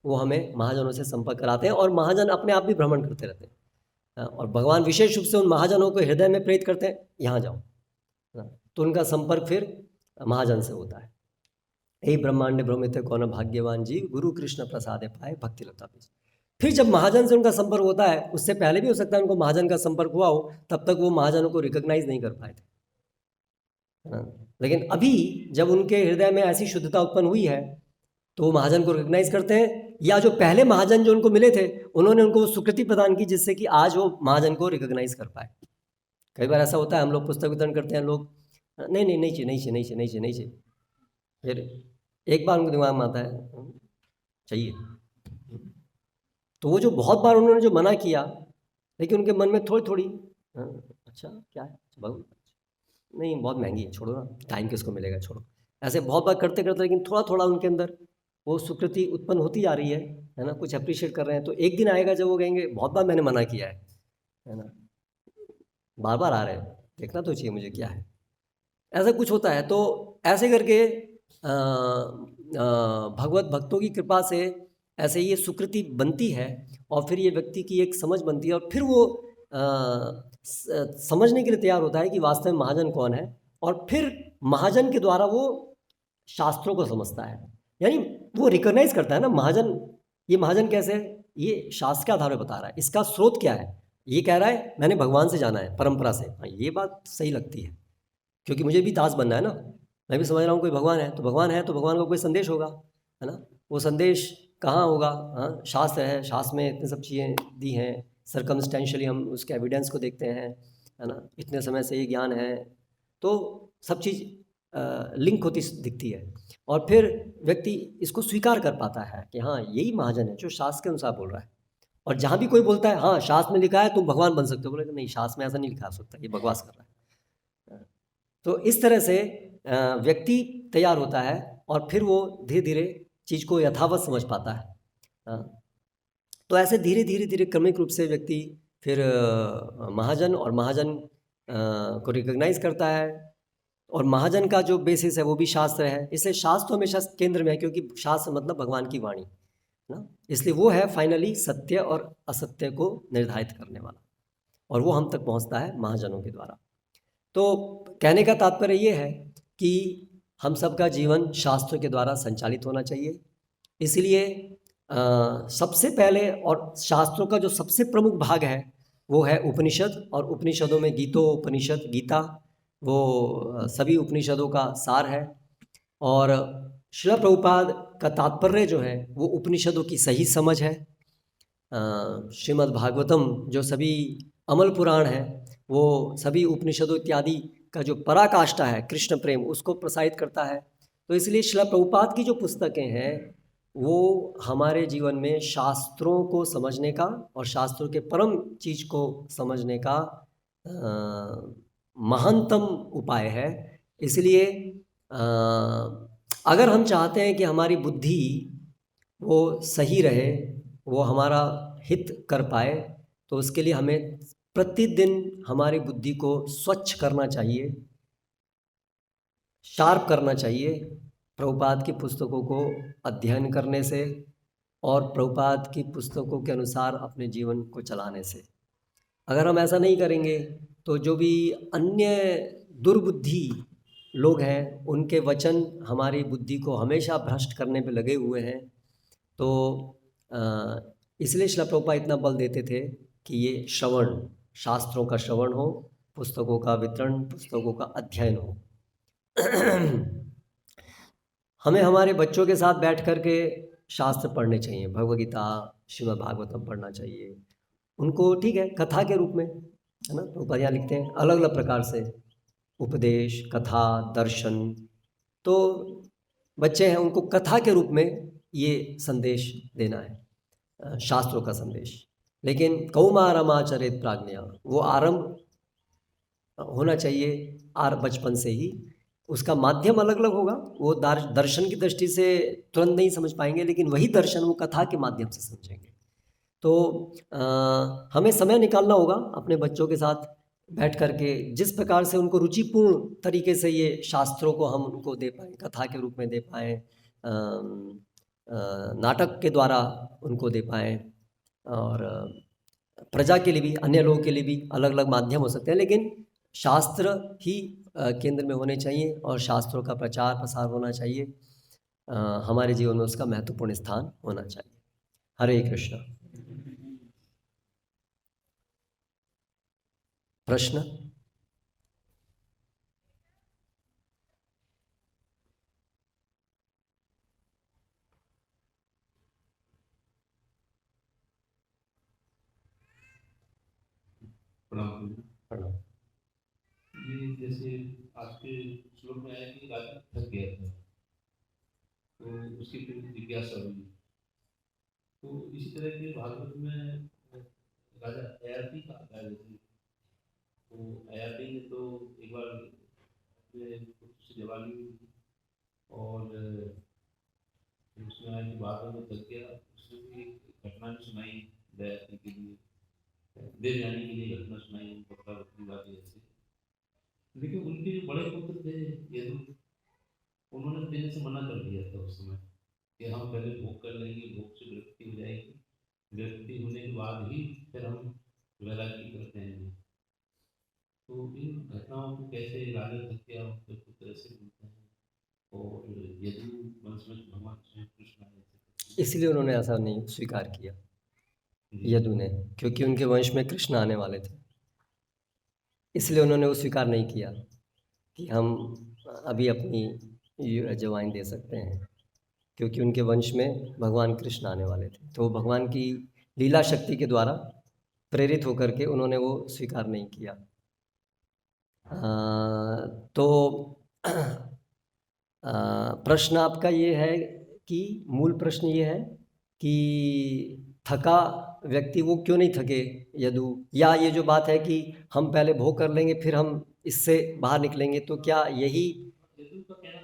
वो हमें महाजनों से संपर्क कराते हैं, और महाजन अपने आप भी भ्रमण करते रहते हैं। और भगवान विशेष रूप से उन महाजनों को हृदय में प्रेरित करते हैं, यहाँ जाओ। तो उनका संपर्क फिर महाजन से होता है। हे ब्रह्मांड भ्रमित कौन भाग्यवान जीव, गुरु कृष्ण प्रसादे पाए भक्ति लता बीज। फिर जब महाजन से उनका संपर्क होता है, उससे पहले भी हो सकता है उनको महाजन का संपर्क हुआ हो, तब तक वो महाजनों को रिकॉग्नाइज नहीं कर पाए थे, है ना। लेकिन अभी जब उनके हृदय में ऐसी शुद्धता उत्पन्न हुई है तो वो महाजन को रिकॉग्नाइज करते हैं, या जो पहले महाजन जो उनको मिले थे उन्होंने उनको वो सुकृति प्रदान की जिससे कि आज वो महाजन को रिकॉग्नाइज कर पाए। कई बार ऐसा होता है, हम लोग पुस्तक वितरण करते हैं, लोग नहीं नहीं नहीं चाहिए नहीं चाहिए नहीं चाहिए नहीं चाहिए नहीं चाहिए, फिर एक बार उनके दिमाग में आता है चाहिए। तो वो जो बहुत बार उन्होंने जो मना किया, लेकिन उनके मन में थोड़ी थोड़ी अच्छा क्या है बहुत नहीं, बहुत महंगी है, छोड़ो ना, टाइम किसको मिलेगा, छोड़ो। ऐसे बहुत बार करते करते लेकिन थोड़ा थोड़ा उनके अंदर वो स्वीकृति उत्पन्न होती जा रही है ना, कुछ अप्रिशिएट कर रहे हैं। तो एक दिन आएगा जब वो कहेंगे बहुत बार मैंने मना किया है ना, बार बार आ रहे हैं, देखना तो चाहिए मुझे क्या है। ऐसा कुछ होता है। तो ऐसे करके भगवत भक्तों की कृपा से ऐसे ये सुकृति बनती है, और फिर ये व्यक्ति की एक समझ बनती है, और फिर वो समझने के लिए तैयार होता है कि वास्तव में महाजन कौन है, और फिर महाजन के द्वारा वो शास्त्रों को समझता है। यानी वो रिकॉग्नाइज करता है ना महाजन, ये महाजन कैसे है, ये शास्त्र के आधार पर बता रहा है, इसका स्रोत क्या है। ये कह रहा है मैंने भगवान से जाना है, परंपरा से। हाँ, ये बात सही लगती है, क्योंकि मुझे भी दास बनना है ना। मैं भी समझ रहा हूँ कोई भगवान है, तो भगवान है तो भगवान का कोई संदेश होगा, है ना। वो संदेश कहाँ होगा, हाँ शास्त्र है, शास्त्र में इतनी सब चीज़ें दी हैं, सर्कमस्टेंशियली हम उसके एविडेंस को देखते हैं, है ना। इतने समय से ये ज्ञान है, तो सब चीज़ लिंक होती दिखती है, और फिर व्यक्ति इसको स्वीकार कर पाता है कि हाँ यही महाजन है जो शास्त्र के अनुसार बोल रहा है। और जहाँ भी कोई बोलता है हाँ शास्त्र में लिखा है तुम भगवान बन सकते हो, बोले नहीं शास्त्र में ऐसा नहीं लिखा हो सकता, ये बकवास कर रहा है। तो इस तरह से व्यक्ति तैयार होता है, और फिर वो धीरे धीरे चीज़ को यथावत समझ पाता है। तो ऐसे धीरे धीरे धीरे क्रमिक रूप से व्यक्ति फिर महाजन और महाजन को रिकॉग्नाइज करता है, और महाजन का जो बेसिस है वो भी शास्त्र है। इसलिए शास्त्र हमेशा केंद्र में है, क्योंकि शास्त्र मतलब भगवान की वाणी ना, इसलिए वो है फाइनली सत्य और असत्य को निर्धारित करने वाला, और वो हम तक पहुंचता है महाजनों के द्वारा। तो कहने का तात्पर्य ये है कि हम सबका जीवन शास्त्रों के द्वारा संचालित होना चाहिए। इसलिए सबसे पहले, और शास्त्रों का जो सबसे प्रमुख भाग है वो है उपनिषद, और उपनिषदों में गीतोपनिषद, गीता वो सभी उपनिषदों का सार है। और श्रील प्रभुपाद का तात्पर्य जो है वो उपनिषदों की सही समझ है। श्रीमद् भागवतम जो सभी अमल पुराण है वो सभी उपनिषदों इत्यादि का जो पराकाष्ठा है कृष्ण प्रेम, उसको प्रसारित करता है। तो इसलिए श्रील प्रभुपाद की जो पुस्तकें हैं वो हमारे जीवन में शास्त्रों को समझने का और शास्त्रों के परम चीज़ को समझने का महानतम उपाय है। इसलिए अगर हम चाहते हैं कि हमारी बुद्धि वो सही रहे, वो हमारा हित कर पाए, तो उसके लिए हमें प्रतिदिन हमारी बुद्धि को स्वच्छ करना चाहिए, शार्प करना चाहिए, प्रभुपाद की पुस्तकों को अध्ययन करने से और प्रभुपाद की पुस्तकों के अनुसार अपने जीवन को चलाने से। अगर हम ऐसा नहीं करेंगे तो जो भी अन्य दुर्बुद्धि लोग हैं उनके वचन हमारी बुद्धि को हमेशा भ्रष्ट करने पे लगे हुए हैं। तो इसलिए श्रील प्रभुपाद इतना बल देते थे कि ये श्रवण, शास्त्रों का श्रवण हो, पुस्तकों का वितरण, पुस्तकों का अध्ययन हो। हमें हमारे बच्चों के साथ बैठ कर के शास्त्र पढ़ने चाहिए, भगवद गीता, श्रीमद् भागवतम पढ़ना चाहिए उनको, ठीक है, कथा के रूप में, है ना। प्रभुपाद यहाँ लिखते हैं अलग अलग प्रकार से उपदेश, कथा, दर्शन। तो बच्चे हैं उनको कथा के रूप में ये संदेश देना है, शास्त्रों का संदेश। लेकिन कौमारमाचरित प्राज्ञया, वो आरंभ होना चाहिए बचपन से ही, उसका माध्यम अलग अलग होगा, वो दर्शन की दृष्टि से तुरंत नहीं समझ पाएंगे, लेकिन वही दर्शन वो कथा के माध्यम से समझेंगे। तो हमें समय निकालना होगा अपने बच्चों के साथ बैठ कर के, जिस प्रकार से उनको रुचिपूर्ण तरीके से ये शास्त्रों को हम उनको दे पाएँ, कथा के रूप में दे पाएँ, नाटक के द्वारा उनको दे पाएँ, और प्रजा के लिए भी, अन्य लोगों के लिए भी अलग अलग माध्यम हो सकते हैं, लेकिन शास्त्र ही केंद्र में होने चाहिए और शास्त्रों का प्रचार प्रसार होना चाहिए। हमारे जीवन में उसका महत्वपूर्ण स्थान होना चाहिए। हरे कृष्ण। प्रश्न? प्रणाम। प्रणाम। ये जैसे आपके श्लोक में आया कि राजा थक गया था, तो उसकी फिर जिज्ञासा हुई। तो इसी तरह के भागवत में राजा अयाती का आता है। जैसे तो अयाती ने तो एक बार अपने पुत्र से जवानी हुई थी, और उसमें आया कि बाद में थक गया। उसने भी एक घटना भी सुनाई दयाती के लिए, देवयानी के लिए घटना सुनाई, बकरा बकरी वाली ऐसे। लेकिन उनके जो बड़े पुत्र थे यदु, उन्होंने देने से मना कर दिया था उस समय कि हम पहले भोग कर लेंगे, भोग से विरक्ति हो जाएगी, विरक्ति होने के बाद ही फिर हम वैराग्य करते हैं। तो इन घटनाओं को कैसे राजा थक गया उनके पुत्र ऐसे बोलते हैं, और यदु वंश में भगवान श्री कृष्ण आए थे, इसलिए उन्होंने ऐसा नहीं स्वीकार किया जी यदु ने, क्योंकि उनके वंश में कृष्ण आने वाले थे, इसलिए उन्होंने वो स्वीकार नहीं किया कि हम अभी अपनी अजवाइन दे सकते हैं, क्योंकि उनके वंश में भगवान कृष्ण आने वाले थे। तो भगवान की लीला शक्ति के द्वारा प्रेरित होकर के उन्होंने वो स्वीकार नहीं किया। तो प्रश्न आपका ये है कि मूल प्रश्न ये है कि थका व्यक्ति वो क्यों नहीं थके यदु, या ये जो बात है कि हम पहले भोग कर लेंगे फिर हम इससे बाहर निकलेंगे, तो क्या यही यदु का कहना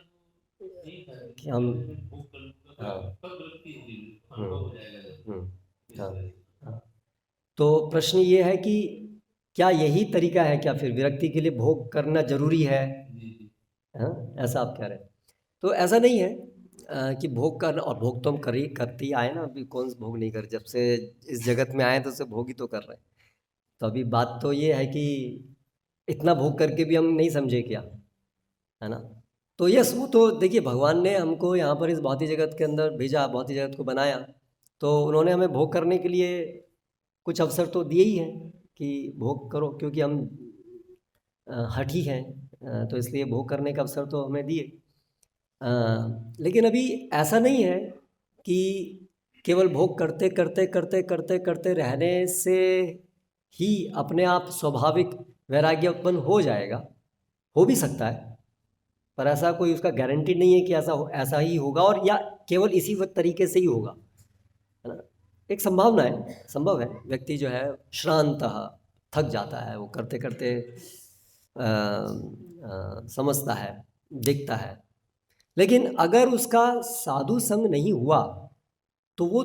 तो यही था कि कि हम, पहले मैं भोग कर लूंगा, हाँ, तब विरक्ति होगी, अनुभव हो जाएगा जब, इस हाँ, तरह से। हाँ। तो प्रश्न ये है कि क्या यही तरीका है, क्या फिर विरक्ति के लिए भोग करना जरूरी है? जी जी हाँ, ऐसा आप कह रहे हैं। तो ऐसा नहीं है कि भोग करना, और भोग तो हम करते ही आए ना, अभी कौन सा भोग नहीं कर, जब से इस जगत में आए तो से भोग ही तो कर रहे हैं। तो अभी बात तो ये है कि इतना भोग करके भी हम नहीं समझे क्या, है ना? तो यस, वो तो देखिए भगवान ने हमको यहाँ पर इस भौतिक जगत के अंदर भेजा, भौतिक जगत को बनाया, तो उन्होंने हमें भोग करने के लिए कुछ अवसर तो दिए ही हैं कि भोग करो, क्योंकि हम हठी हैं, तो इसलिए भोग करने का अवसर तो हमें दिए। लेकिन अभी ऐसा नहीं है कि केवल भोग करते करते करते करते करते रहने से ही अपने आप स्वाभाविक वैराग्य उत्पन्न हो जाएगा। हो भी सकता है, पर ऐसा कोई उसका गारंटी नहीं है कि ऐसा ही होगा, और या केवल इसी तरीके से ही होगा, है ना? एक संभावना है, संभव है व्यक्ति जो है श्रांत थक जाता है, वो करते करते समझता है, दिखता है, लेकिन अगर उसका साधु संग नहीं हुआ तो वो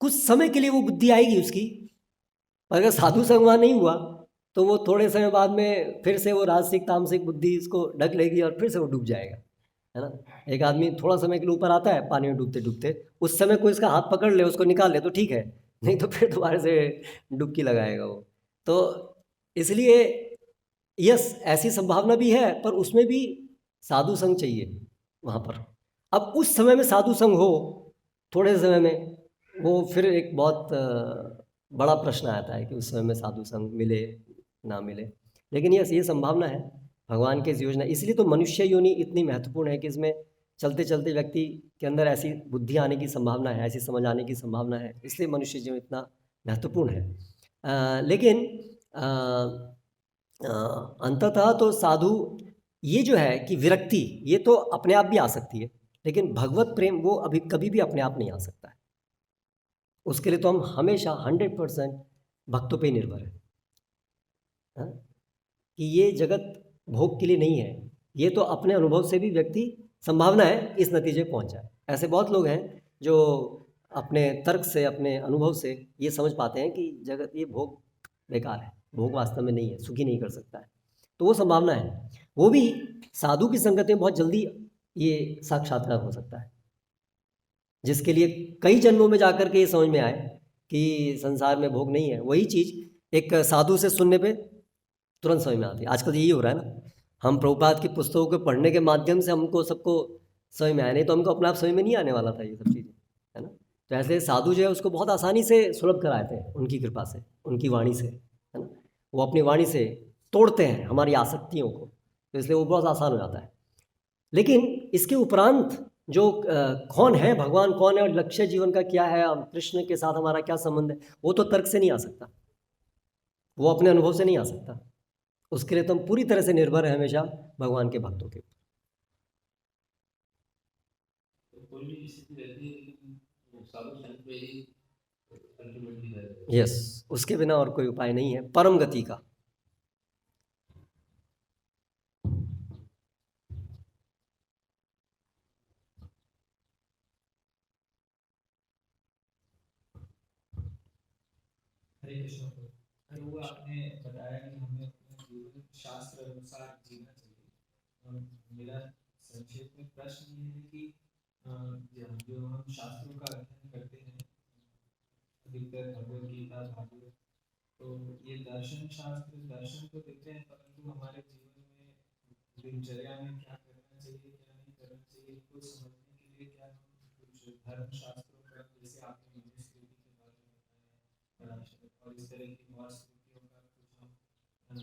कुछ समय के लिए वो बुद्धि आएगी उसकी, अगर साधु संग वहाँ नहीं हुआ तो वो थोड़े समय बाद में फिर से वो राजसिक तामसिक बुद्धि उसको ढक लेगी और फिर से वो डूब जाएगा, है ना? एक आदमी थोड़ा समय के लिए ऊपर आता है पानी में डूबते डूबते, उस समय कोई इसका हाथ पकड़ ले, उसको निकाल ले तो ठीक है, नहीं तो फिर दोबारा से डुबकी लगाएगा वो। तो इसलिए यस, ऐसी संभावना भी है, पर उसमें भी साधु संग चाहिए वहाँ पर। अब उस समय में साधु संग हो, थोड़े समय में, वो फिर एक बहुत बड़ा प्रश्न आता है कि उस समय में साधु संग मिले ना मिले। लेकिन यस, ये संभावना है भगवान की इस योजना, इसलिए तो मनुष्य योनि इतनी महत्वपूर्ण है कि इसमें चलते चलते व्यक्ति के अंदर ऐसी बुद्धि आने की संभावना है, ऐसी समझ आने की संभावना है, इसलिए मनुष्य जीवन इतना महत्वपूर्ण है। लेकिन अंततः तो साधु, ये जो है कि विरक्ति, ये तो अपने आप भी आ सकती है, लेकिन भगवत प्रेम वो अभी कभी भी अपने आप नहीं आ सकता है। उसके लिए तो हम हमेशा 100% भक्तों पे निर्भर है, हाँ? कि ये जगत भोग के लिए नहीं है, ये तो अपने अनुभव से भी व्यक्ति संभावना है इस नतीजे पे पहुंच जाए। ऐसे बहुत लोग हैं जो अपने तर्क से, अपने अनुभव से ये समझ पाते हैं कि जगत ये भोग बेकार है, भोग वास्तव में नहीं है, सुखी नहीं कर सकता है। तो वो संभावना है। वो भी साधु की संगत में बहुत जल्दी ये साक्षात्कार हो सकता है, जिसके लिए कई जन्मों में जाकर के ये समझ में आए कि संसार में भोग नहीं है। वही चीज़ एक साधु से सुनने पे तुरंत समझ में आती है। आजकल यही हो रहा है ना, हम प्रभुपाद की पुस्तकों को पढ़ने के माध्यम से हमको सबको समझ में आया, नहीं तो हमको अपने आप समझ में नहीं आने वाला था ये सब चीज़ें, है ना। तो ऐसे साधु जो है उसको बहुत आसानी से सुलभ कराए थे उनकी कृपा से, उनकी वाणी से, है ना। वो अपनी वाणी से तोड़ते हैं हमारी आसक्तियों को, तो इसलिए वो बहुत आसान हो जाता है। लेकिन इसके उपरांत जो कौन है भगवान, कौन है और लक्ष्य जीवन का क्या है, कृष्ण के साथ हमारा क्या संबंध है, वो तो तर्क से नहीं आ सकता, वो अपने अनुभव से नहीं आ सकता। उसके लिए तो हम पूरी तरह से निर्भर है हमेशा भगवान के भक्तों के। तो कोई भी स्थिति रहती है लेकिन साधु संत पे ही अल्टीमेटली रहता है। यस, उसके बिना और कोई उपाय नहीं है परम गति का। हरे कृष्ण प्रभु। प्रभु आपने बताया कि हमें अपने जीवन शास्त्र अनुसार जीना चाहिए। मेरा संक्षेप में प्रश्न ये है कि जो हम शास्त्रों का अध्ययन करते हैं, अधिकतर भगवद गीता, भागवत, तो ये दर्शन शास्त्र दर्शन तो देते हैं, परंतु हमारे जीवन में दिनचर्या में क्या करना चाहिए, क्या नहीं करना चाहिए, इनको समझने के लिए क्या हम कुछ धर्म शास्त्रों का, जैसे आपने मनुस्मृति के बारे में बताया, और इस तरह की बहुत स्मृतियों का कुछ हम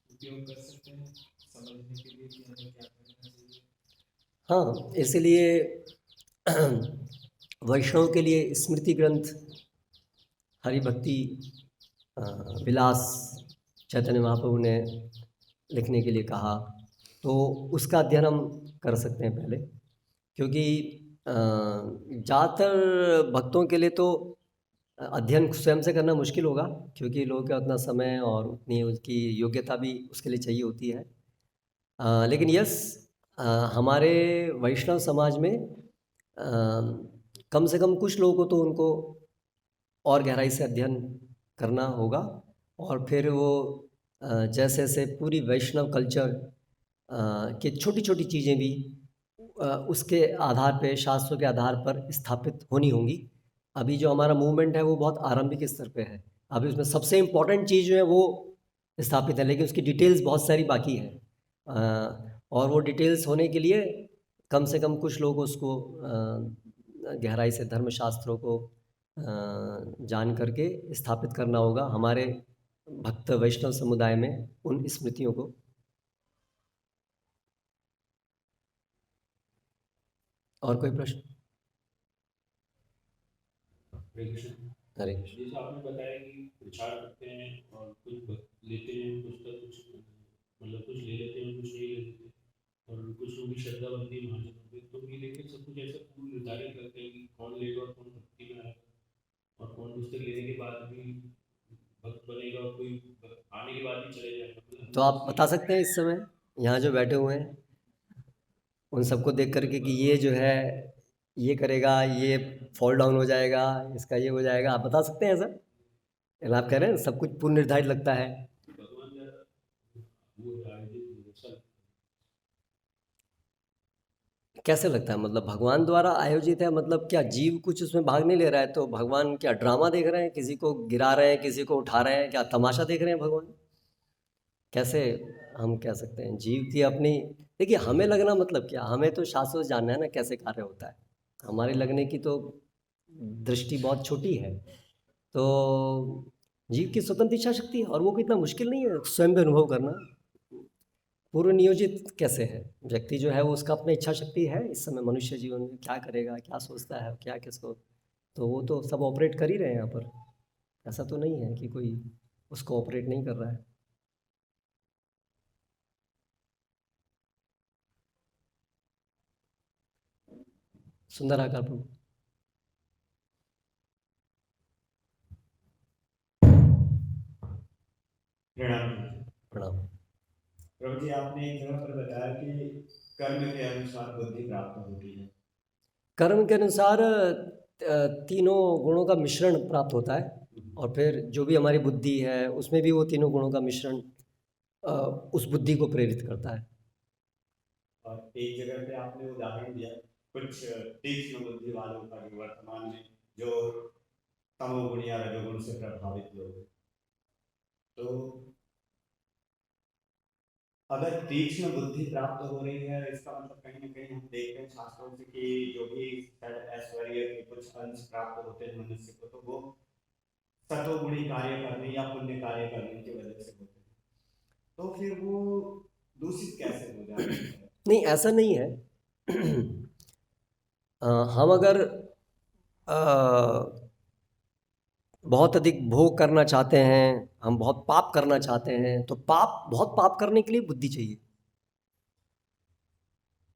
उपयोग कर सकते हैं समझने के लिए कि हमें क्या करना चाहिए। हाँ, इसलिए वैष्णव के लिए स्मृति ग्रंथ हरिभक्ति विलास चैतन्य महाप्रभु ने लिखने के लिए कहा, तो उसका अध्ययन हम कर सकते हैं पहले, क्योंकि ज़्यादातर भक्तों के लिए तो अध्ययन स्वयं से करना मुश्किल होगा, क्योंकि लोगों का उतना समय और उतनी उसकी योग्यता भी उसके लिए चाहिए होती है। लेकिन यस, हमारे वैष्णव समाज में कम से कम कुछ लोगों को तो उनको और गहराई से अध्ययन करना होगा, और फिर वो जैसे जैसे पूरी वैष्णव कल्चर की छोटी छोटी चीज़ें भी उसके आधार पे, शास्त्रों के आधार पर स्थापित होनी होंगी। अभी जो हमारा मूवमेंट है वो बहुत आरंभिक स्तर पे है, अभी उसमें सबसे इम्पोर्टेंट चीज़ जो है वो स्थापित है, लेकिन उसकी डिटेल्स बहुत सारी बाकी है। और वो डिटेल्स होने के लिए कम से कम कुछ लोग उसको गहराई से धर्मशास्त्रों को जान करके स्थापित करना होगा हमारे भक्त वैष्णव समुदाय में उन स्मृतियों को। और कोई प्रश्न? हरे कृष्ण। हरे कृष्ण। जैसे आपने बताया कि प्रचार करते हैं और कुछ लेते हैं, कुछ का कुछ मतलब कुछ ले लेते हैं, कुछ नहीं ले लेते, और कुछ लोग की श्रद्धा बनती है महाजनों पे, तो ये लेकिन सब कुछ ऐसा पूर्ण निर्धारित करते हैं कि कौन लेगा और कौन भक्ति में आएगा और कौन पुस्तक लेने के बाद भी भक्त बनेगा और कोई आने के बाद भी चले जाएगा। तो आप बता सकते हैं इस समय यहाँ जो बैठे हुए हैं उन सबको देख करके कि ये जो है ये करेगा, ये फॉल डाउन हो जाएगा, इसका ये हो जाएगा, आप बता सकते हैं ऐसा? यानी आप कह रहे हैं सब कुछ पूर्ण निर्धारित लगता है। भगवान वो आयोजित कैसे लगता है, मतलब भगवान द्वारा आयोजित है, मतलब क्या जीव कुछ उसमें भाग नहीं ले रहा है? तो भगवान क्या ड्रामा देख रहे हैं, किसी को गिरा रहे हैं, किसी को उठा रहे हैं, क्या तमाशा देख रहे हैं भगवान? कैसे हम कह सकते हैं? जीव की अपनी, देखिए हमें लगना मतलब क्या, हमें तो शास्त्र से जानना है ना कैसे कार्य होता है। हमारे लगने की तो दृष्टि बहुत छोटी है। तो जीव की स्वतंत्र इच्छा शक्ति है, और वो कितना मुश्किल नहीं है स्वयं भी अनुभव करना। पूर्व नियोजित कैसे है व्यक्ति जो है वो, उसका अपनी इच्छा शक्ति है इस समय मनुष्य जीवन में, क्या करेगा, क्या सोचता है, क्या किसको, तो वो तो सब ऑपरेट कर ही रहे हैं यहाँ पर। ऐसा तो नहीं है कि कोई उसको ऑपरेट नहीं कर रहा है। सुंदर आकार प्रभु। प्रणाम। प्रणाम। प्रभु जी आपने एक जगह पर बताया कि कर्म के अनुसार बुद्धि प्राप्त होती है। कर्म के अनुसार तीनों गुणों का मिश्रण प्राप्त होता है, और फिर जो भी हमारी बुद्धि है उसमें भी वो तीनों गुणों का मिश्रण उस बुद्धि को प्रेरित करता है। और एक जगह पे आपने उदाहरण दिया कुछ तीक्ष्ण बुद्धि वालों का जो वर्तमान में जो तमोगुण या रजोगुण से प्रभावित लोग हैं। तो अगर तीक्ष्ण बुद्धि प्राप्त हो रही है, इसका मतलब कहीं ना कहीं हम देखते हैं शास्त्रों से कि जो भी ऐश्वर्य के कुछ अंश प्राप्त होते हैं मनुष्य को, तो वो सतोगुणी कार्य करने या पुण्य कार्य करने की वजह से होते हैं। तो फिर वो दूषित कैसे हो जाते हैं? नहीं, ऐसा नहीं है। हम अगर बहुत अधिक भोग करना चाहते हैं, हम बहुत पाप करना चाहते हैं, तो बहुत पाप करने के लिए बुद्धि चाहिए।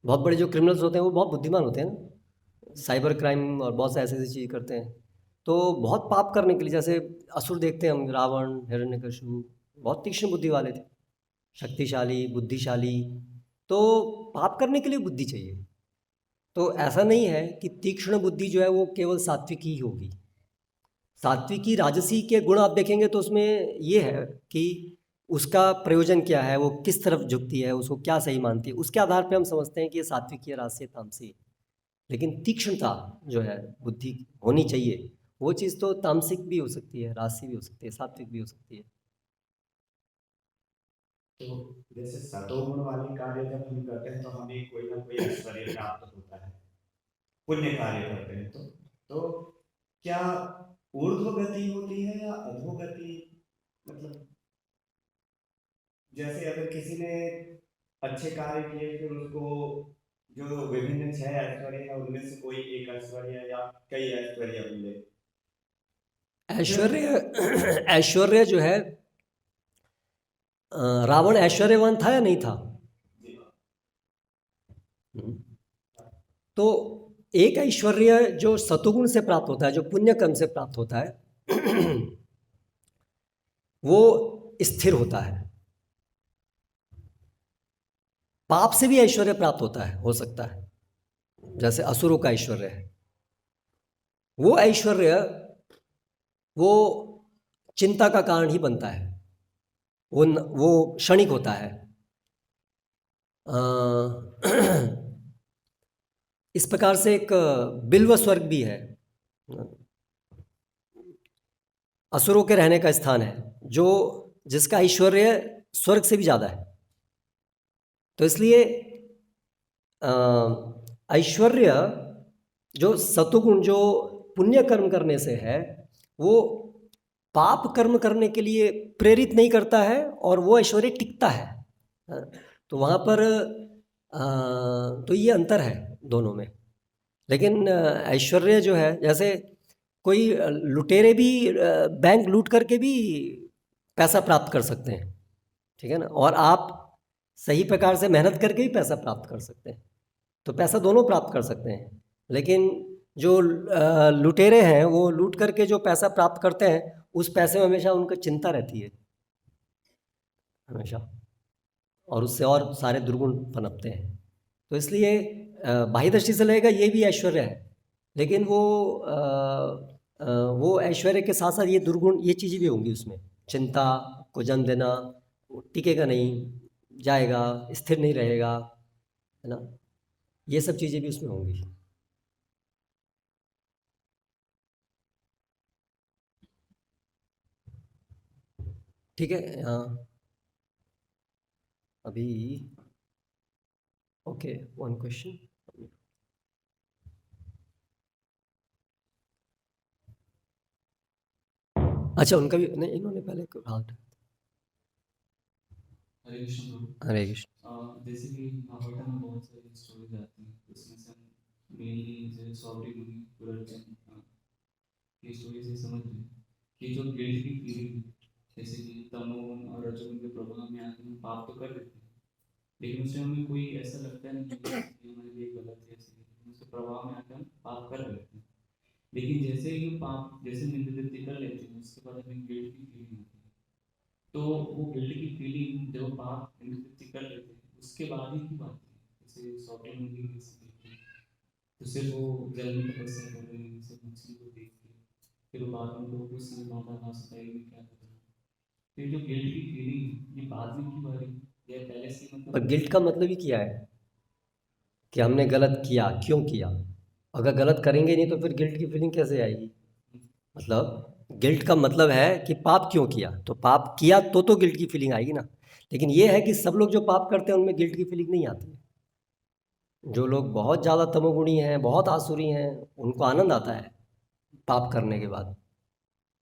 बहुत बड़े जो क्रिमिनल्स होते हैं वो बहुत बुद्धिमान होते हैं ना, साइबर क्राइम और बहुत से ऐसी ऐसी चीज़ करते हैं। तो बहुत पाप करने के लिए, जैसे असुर देखते हैं हम, रावण, हिरण्यकशिपु, बहुत तीक्ष्ण बुद्धि वाले थे, शक्तिशाली, बुद्धिशाली। तो पाप करने के लिए बुद्धि चाहिए। तो ऐसा नहीं है कि तीक्ष्ण बुद्धि जो है वो केवल सात्विक ही होगी। सात्विकी, राजसी के गुण आप देखेंगे तो उसमें ये है कि उसका प्रयोजन क्या है, वो किस तरफ झुकती है, उसको क्या सही मानती है, उसके आधार पे हम समझते हैं कि ये सात्विकी है, राजसी है, तामसी है। लेकिन तीक्ष्णता जो है, बुद्धि होनी चाहिए, वो चीज़ तो तामसिक भी हो सकती है, राजसी भी हो सकती है, सात्विक भी हो सकती है। तो जैसे सतोगुण वाले कार्य जब हम करते हैं तो हमें कोई ना कोई ऐश्वर्य प्राप्त होता है, पुण्य कार्य करते हैं तो क्या ऊर्ध्व गति होती है या अधोगति? मतलब जैसे अगर किसी ने अच्छे कार्य किए फिर उसको जो विभिन्न 6 ऐश्वर्य है उनमें से कोई एक ऐश्वर्य या कई ऐश्वर्य मिले। ऐश्वर्य ऐश्वर्य जो है, रावण ऐश्वर्यवान था या नहीं था? जी। तो एक ऐश्वर्य जो सतोगुण से प्राप्त होता है, जो पुण्य कर्म से प्राप्त होता है, वो स्थिर होता है। पाप से भी ऐश्वर्य प्राप्त होता है, हो सकता है, जैसे असुरों का ऐश्वर्य है। वो ऐश्वर्य वो चिंता का कारण ही बनता है, वो क्षणिक होता है। इस प्रकार से एक बिल्व स्वर्ग भी है, असुरों के रहने का स्थान है, जो जिसका ऐश्वर्य स्वर्ग से भी ज़्यादा है। तो इसलिए ऐश्वर्य जो सतुगुण, जो पुण्य कर्म करने से है, वो पाप कर्म करने के लिए प्रेरित नहीं करता है, और वो ऐश्वर्य टिकता है। तो वहाँ पर तो ये अंतर है दोनों में। लेकिन ऐश्वर्य जो है, जैसे कोई लुटेरे भी बैंक लूट करके भी पैसा प्राप्त कर सकते हैं, ठीक है ना, और आप सही प्रकार से मेहनत करके भी पैसा प्राप्त कर सकते हैं। तो पैसा दोनों प्राप्त कर सकते हैं। लेकिन जो लुटेरे हैं, वो लूट करके जो पैसा प्राप्त करते हैं, उस पैसे में हमेशा उनका चिंता रहती है, हमेशा, और उससे और सारे दुर्गुण पनपते हैं। तो इसलिए बाह्य दृष्टि से लगेगा ये भी ऐश्वर्य है, लेकिन वो ऐश्वर्य के साथ साथ ये दुर्गुण, ये चीज़ें भी होंगी उसमें। चिंता को जन्म देना, वो टिकेगा नहीं, जाएगा, स्थिर नहीं रहेगा, है ना, ये सब चीज़ें भी उसमें होंगी। ठीक है। अभी ओके, वन क्वेश्चन। अच्छा, उनका भी नहीं, इन्होंने पहले कहा था। हरे कृष्ण प्रभु। हरे कृष्ण। जैसे कि महाभारत में बहुत सारी स्टोरीज आती हैं, उसमें से हम मेनली जो सौरी मुनि पुरर्जन की स्टोरी से समझ रहे हैं कि जो गिल्ट की फीलिंग है, जैसे कि तमोगुण और रजोगुण के प्रभाव में आकर हम पाप तो कर लेते हैं, लेकिन उससे हमें कोई ऐसा लगता नहीं है कि हमारे लिए गलत है, ऐसे उसके प्रभाव में आकर हम पाप कर लेते हैं। लेकिन जैसे ही पाप, जैसे निंदा कर लेते हैं, उसके बाद हमें गिल्ट की फीलिंग आती है। तो वो गिल्ट की फीलिंग जब पाप निवृत्ति कर लेते हैं उसके बाद ही की बात है। जैसे सॉफ्टवेयर मूवी तो सिर्फ वो जल में तपस्या कर रहे हैं, सिर्फ मछली को देख के, फिर वो बाद में लोग उससे माता ना सताई में क्या कर रहे हैं। तो ये जो गिल्ट की फीलिंग ये बाद में क्यों आ रही है या पहले से पर मतलब गिल्ट का मतलब ही क्या है कि हमने गलत किया, क्यों किया? अगर गलत करेंगे नहीं तो फिर गिल्ट की फीलिंग कैसे आएगी? मतलब गिल्ट का मतलब है कि पाप क्यों किया, तो पाप किया तो गिल्ट की फीलिंग आएगी ना। लेकिन ये है कि सब लोग जो पाप करते हैं उनमें गिल्ट की फीलिंग नहीं आती है। जो लोग बहुत ज़्यादा तमोगुणी हैं, बहुत आसुरी हैं, उनको आनंद आता है पाप करने के बाद।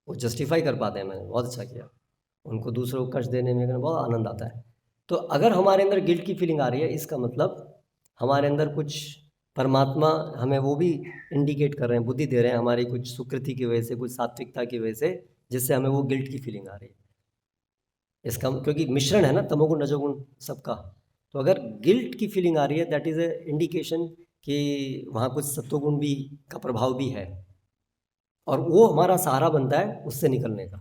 वो जस्टिफाई कर पाते हैं, मैंने बहुत अच्छा किया, उनको दूसरों को कष्ट देने में बहुत आनंद आता है। तो अगर हमारे अंदर गिल्ट की फीलिंग आ रही है, इसका मतलब हमारे अंदर कुछ परमात्मा हमें वो भी इंडिकेट कर रहे हैं, बुद्धि दे रहे हैं हमारी कुछ सुकृति की वजह से, कुछ सात्विकता की वजह से, जिससे हमें वो गिल्ट की फीलिंग आ रही है। इसका क्योंकि मिश्रण है ना तमोगुण रजोगुण सबका, तो अगर गिल्ट की फीलिंग आ रही है दैट इज़ ए इंडिकेशन कि वहाँ कुछ सत्वगुण भी का प्रभाव भी है, और वो हमारा सहारा बनता है उससे निकलने का।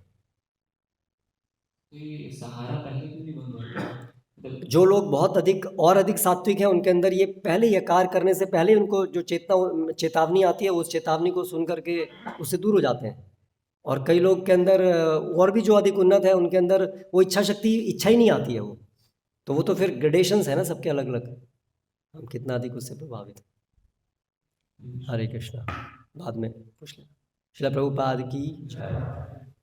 तो ये सहारा पहले क्यों नहीं बन रहा है? मतलब जो लोग बहुत अधिक और अधिक सात्विक हैं उनके अंदर ये पहले ये कार्य करने से पहले उनको जो चेतावनी आती है उस चेतावनी को सुन करके उससे दूर हो जाते हैं। और कई लोग के अंदर और भी जो अधिक उन्नत है उनके अंदर वो इच्छा ही नहीं आती है वो, तो वो तो फिर ग्रेडेशंस है ना सबके अलग अलग, हम कितना अधिक उससे प्रभावित हैं। हरे कृष्णा, बाद में पूछ लेना। श्रील प्रभुपाद की जय।